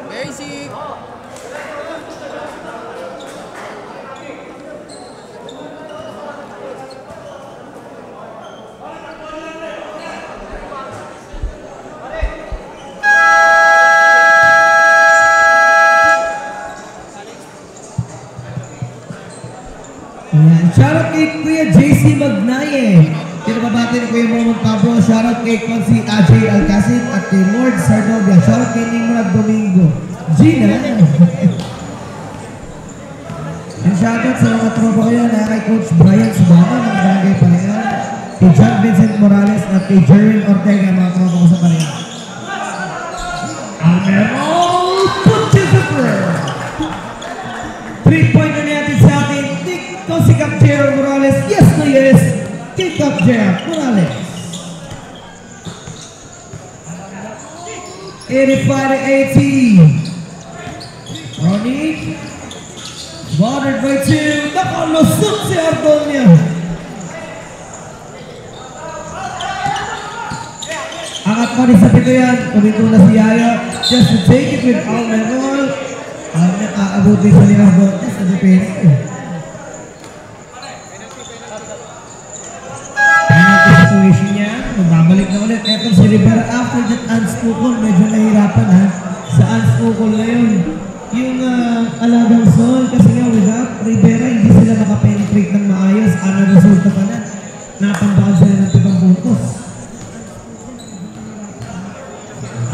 Basic! Shoutout kay Kuya JC Magnaye. Pinababati ni Kuya Momon Pablo. Shoutout kay Consi Ajay Alcacid at kay Lord Sardovia. Shoutout kay Nimrod Domingo. Gina. And shoutout sa mga tropa ko yan kay Coach Brian Subana ng Barangay Palayan, kay John Vincent Morales at kay Jerwin Ortega, mga tropa ko sa Palayan. Almero Putchizapur. 3-point na natin sa atin. Dito si Captain Morales. Yes na yes. Kay Captain Morales. 85-80. Ronnie. Bothered by 2. Nakalusot si Ardonia. Angat pa rin sa pito yan. Kumito na si Yaya. Just to take it with Almerol. Ang nakakabot din sa Linardo. Sa defense. Penalty situation niya. Magbabalik na ulit. Eto si Rivera after that unspoken. Medyo nahihirapan ha. Sa unspoken na yun. Yung Alagang Sol kasi nga without Rivera hindi sila makapenetrate ng maayos. Ano resulta pa na? Natambakan sila ng 7 puntos.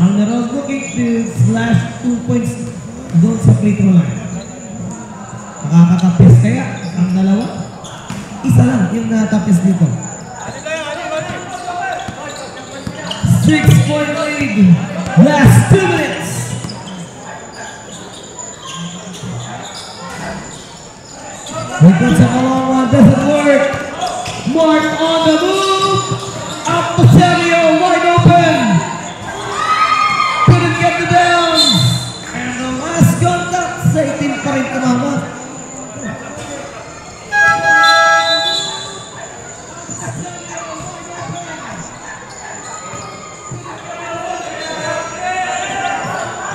Ang Nerozco kick to slash 2 points doon sa free throw line. Nakakatapis kaya ang dalawa? Isa lang yung natapis dito. 6-point lead. Last 2 minutes. Here comes a long one. Doesn't work. Mark on the move. Up to Sergio, wide open. Couldn't get the downs. And the last contact sa itim pa rin kumama.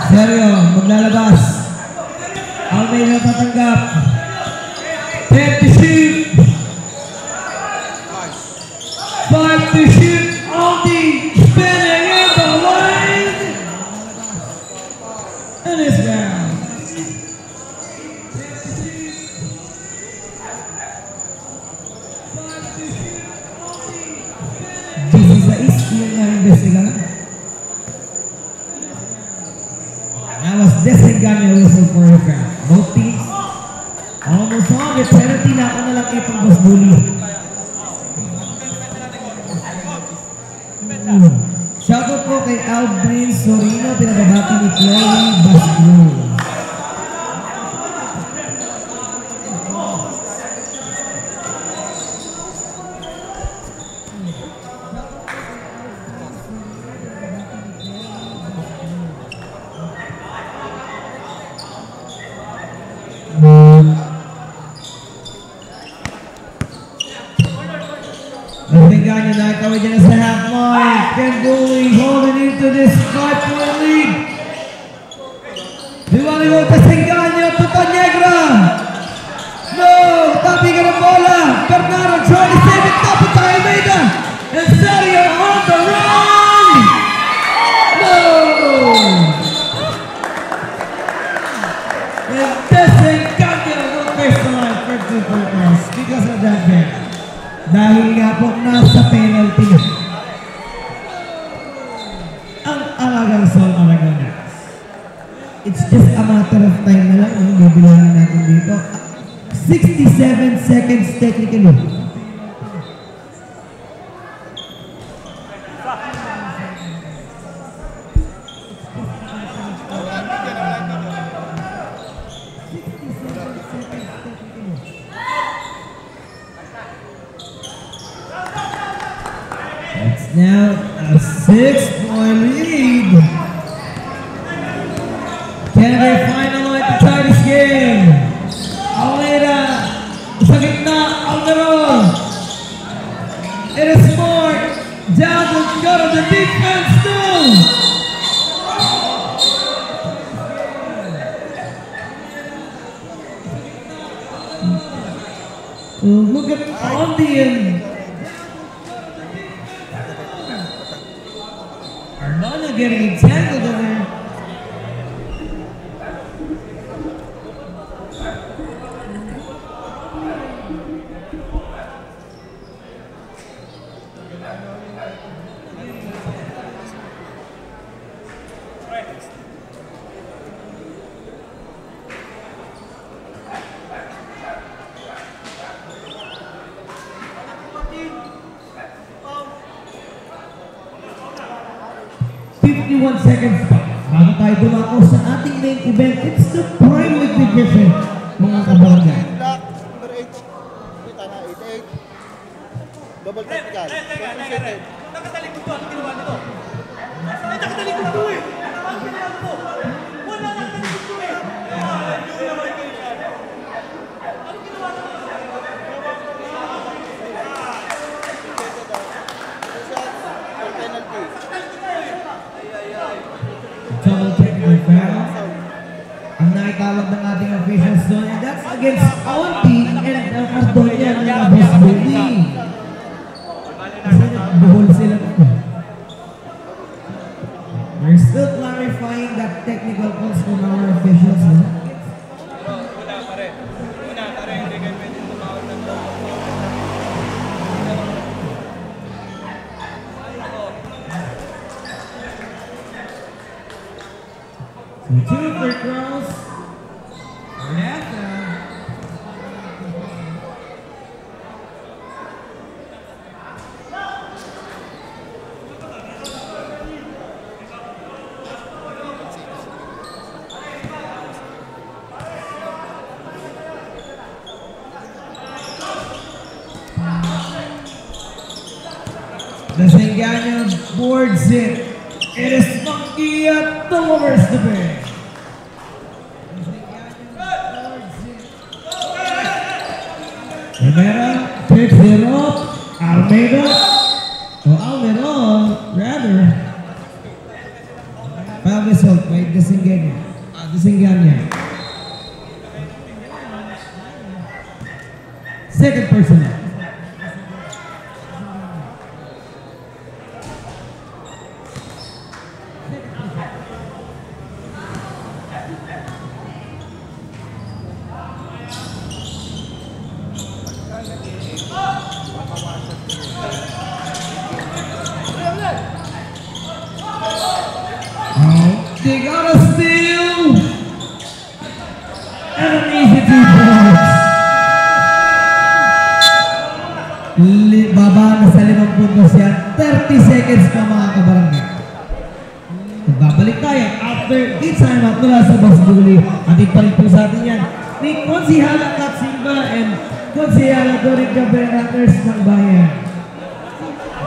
Sergio, maglalabas. Almeida tatanggap. 10 to shoot. 5 to shoot. Aldi spinning in the line. And it's down. This is yung na-investigan. That was Desenganya whistle for your fan. Both teams almost on it. Penalty na ako na lang kay Pang-Boss Bully. Shoutout po kay Aldrin Sorino, pinababati ni Chloe Baslo. Desenganya nakakawin dyan sa half line. Ken Bully holding into this 5-point lead. Diwaligo Desenganya, Tuta Negra. No, tapi ka ng bola. Bernardo trying to save it. Tapos sa Almeida. And Sergio on the run. No. And Desenganya will face the line for 2 points because of that game. Dahil nga po nasa penalty ang Alagang Sol Aragones. It's just a matter of time na lang yung bibilangin natin dito. 67 seconds technically. It's now a 6-point lead. Can they find a line to tie this game? Almeida sa gitna, Alvaro. It is Smart. Down to go to the defense too. Look at Andy and Armando getting entangled in there. Seconds pa. Bago tayo dumako sa ating main event, it's the Prime League Division, mga kabarangay. Black, number 8. Kita na, 8-8. Double technical. Compensated. Nakatalikod ko, anong ginawa nito? Nakatalikod ko eh! Ang ginawa ko! Wala nakatalikod ko eh! Yung naman kayo siya. Anong ginawa nito? Double technical foul. Ang nakitawag ng ating officials doon, and that's against Auntie and Ardonia ng Boss Bully. Kasi nagbuhol sila dito. We're still clarifying that technical calls from our officials. Una pa rin, hindi kayo pwede ito. two free throws. Dasenganya boards it. It is Monkey at the lowers the bench. Rivera picks it up. Almeida. Oh, Almeida, rather. Foul result by Dasenganya. Dasenganya. Second personal. They got a steal and an easy 2 points. Baba na sa 5 puntos yan. 30 seconds pa mga kabarangay. Babalik tayo after the timeout mula sa Boss Bully. Ating pa rin po sa atin yan ni Consihala Kat Silva and Consihala Doric Caberaters ng Bayan.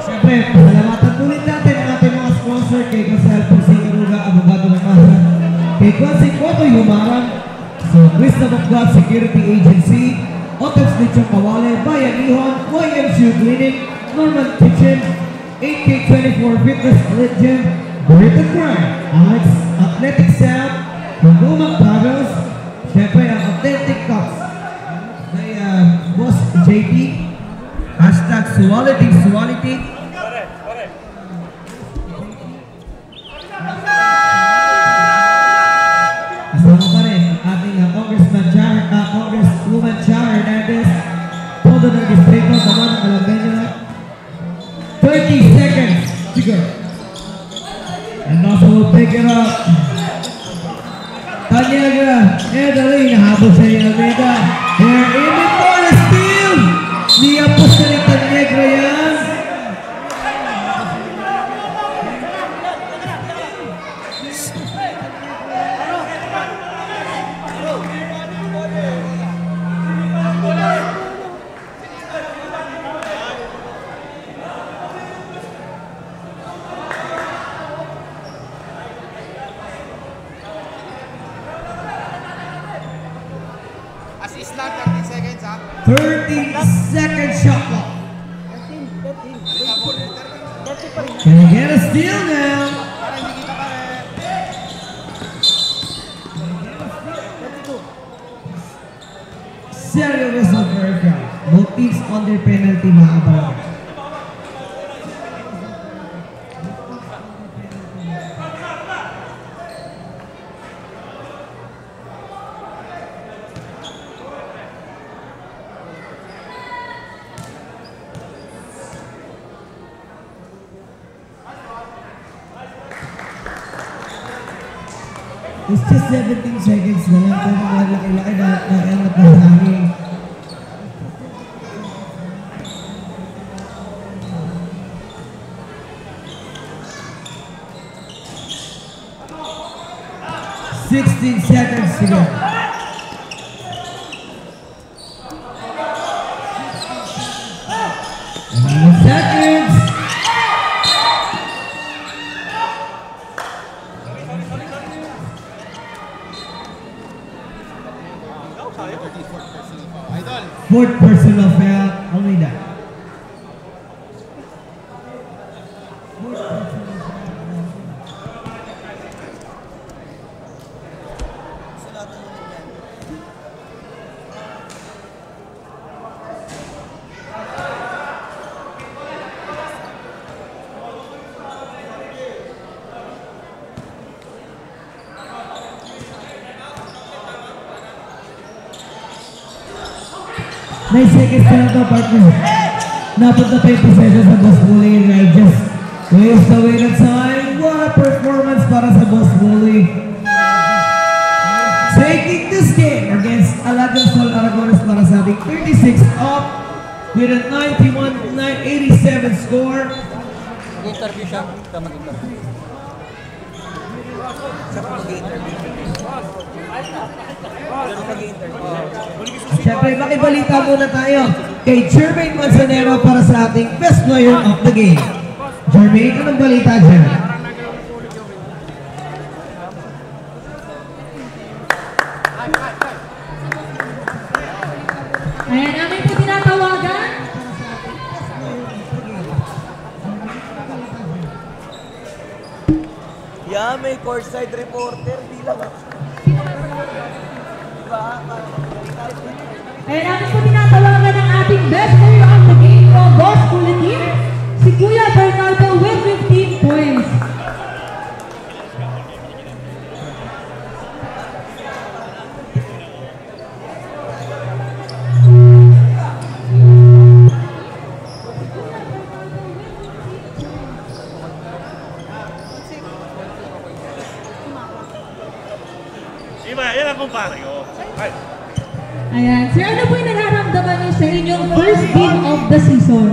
Siyempre, pasalamatan ulit natin ang ating mga sponsor kay Consihala Porsigaruga, Abogado ng Masa, kay Consi Koto Yumarang, sa Crista Bokgat Security Agency, Oteps Lichong Kawale, Bayan Ihon, YMCU Clinic, Norman Kitchen, 8K24 Fitness Legend, Burrito Grind, Alex Athletic Sound, Pagumang Travels, siyempre ang Authentic Cups, may Boss JP, hashtag Suality. Kasama pa rin ang ating Congresswoman Char Hernandez, todo ng distrito, tama ng Alabenya. 30 seconds to go. And also will pick it up. Tanyaga, Edaling, nahabol siya yung Almeida. Here in the corner, steal! Niyapos na ni Tanyaga yan. Assist lang, 30 seconds ha. 30 second shot clock. Can you get a steal now? Para hindi kita pare. Serio whistle for a foul. Both teams under penalty mga kabarangay. It's just 17 seconds na lang kung malaki-laki na nakanap na sa amin. $16 seconds to go. 11 seconds. Fourth personal foul, only that. May seconds na ito, partner. Napunta pa yung possession sa Boss Bully and I just waste away the time. What a performance para sa Boss Bully. taking this game against Alagang Sol Aragones para sa ating 36 up with a 91-87 score. Interview siya. Ito mag-interview. Siyempre, makibalita muna tayo kay Jermaine Manzanero para sa ating best player of the game. Jermaine, anong balita dyan? Ayan, namin po tinatawagan. Yeah, may courtside reporter. Bilang ako. Ayan, namin po tinatawagan ang ating best player of the game from Boss Bulletin, si Kuya Bernardo with 15 points. Iba, yan ang kumpare ko. Ay. Ayan, sir, ano po yung nararamdaman niyo sa inyong first game of the season?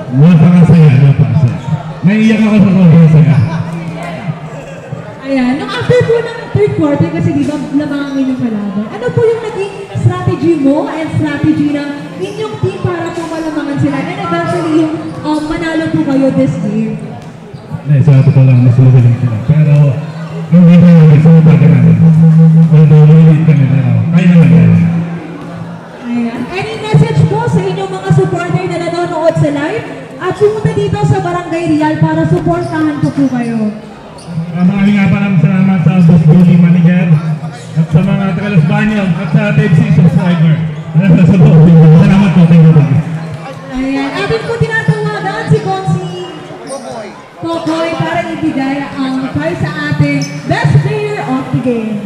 Napakasaya. Naiiyak ako sa sobrang saya. Ayan, nung after po ng third quarter, kasi di ba labangan yung kalaban, ano po yung naging strategy mo and strategy ng inyong team para po malamangan sila and eventually yung manalo po kayo this game? Sa totoo lang, mas magaling sila. Pero, hindi ko yung sumubaka natin. Although, ulit kami na kaya naman yan. Ayan. Any message po sa inyong mga supporter na nanonood sa live at pumunta dito sa Barangay Real para supportahan ko po kayo? Maraming nga palang salamat sa Boss Bully Manager at sa mga Tagalas Banyo at sa TFC subscriber. Salamat po. Thank you. Ayan. Atin po tinatawagan si Konsi Kokoy para ibigay ang prize sa ating best player of the game.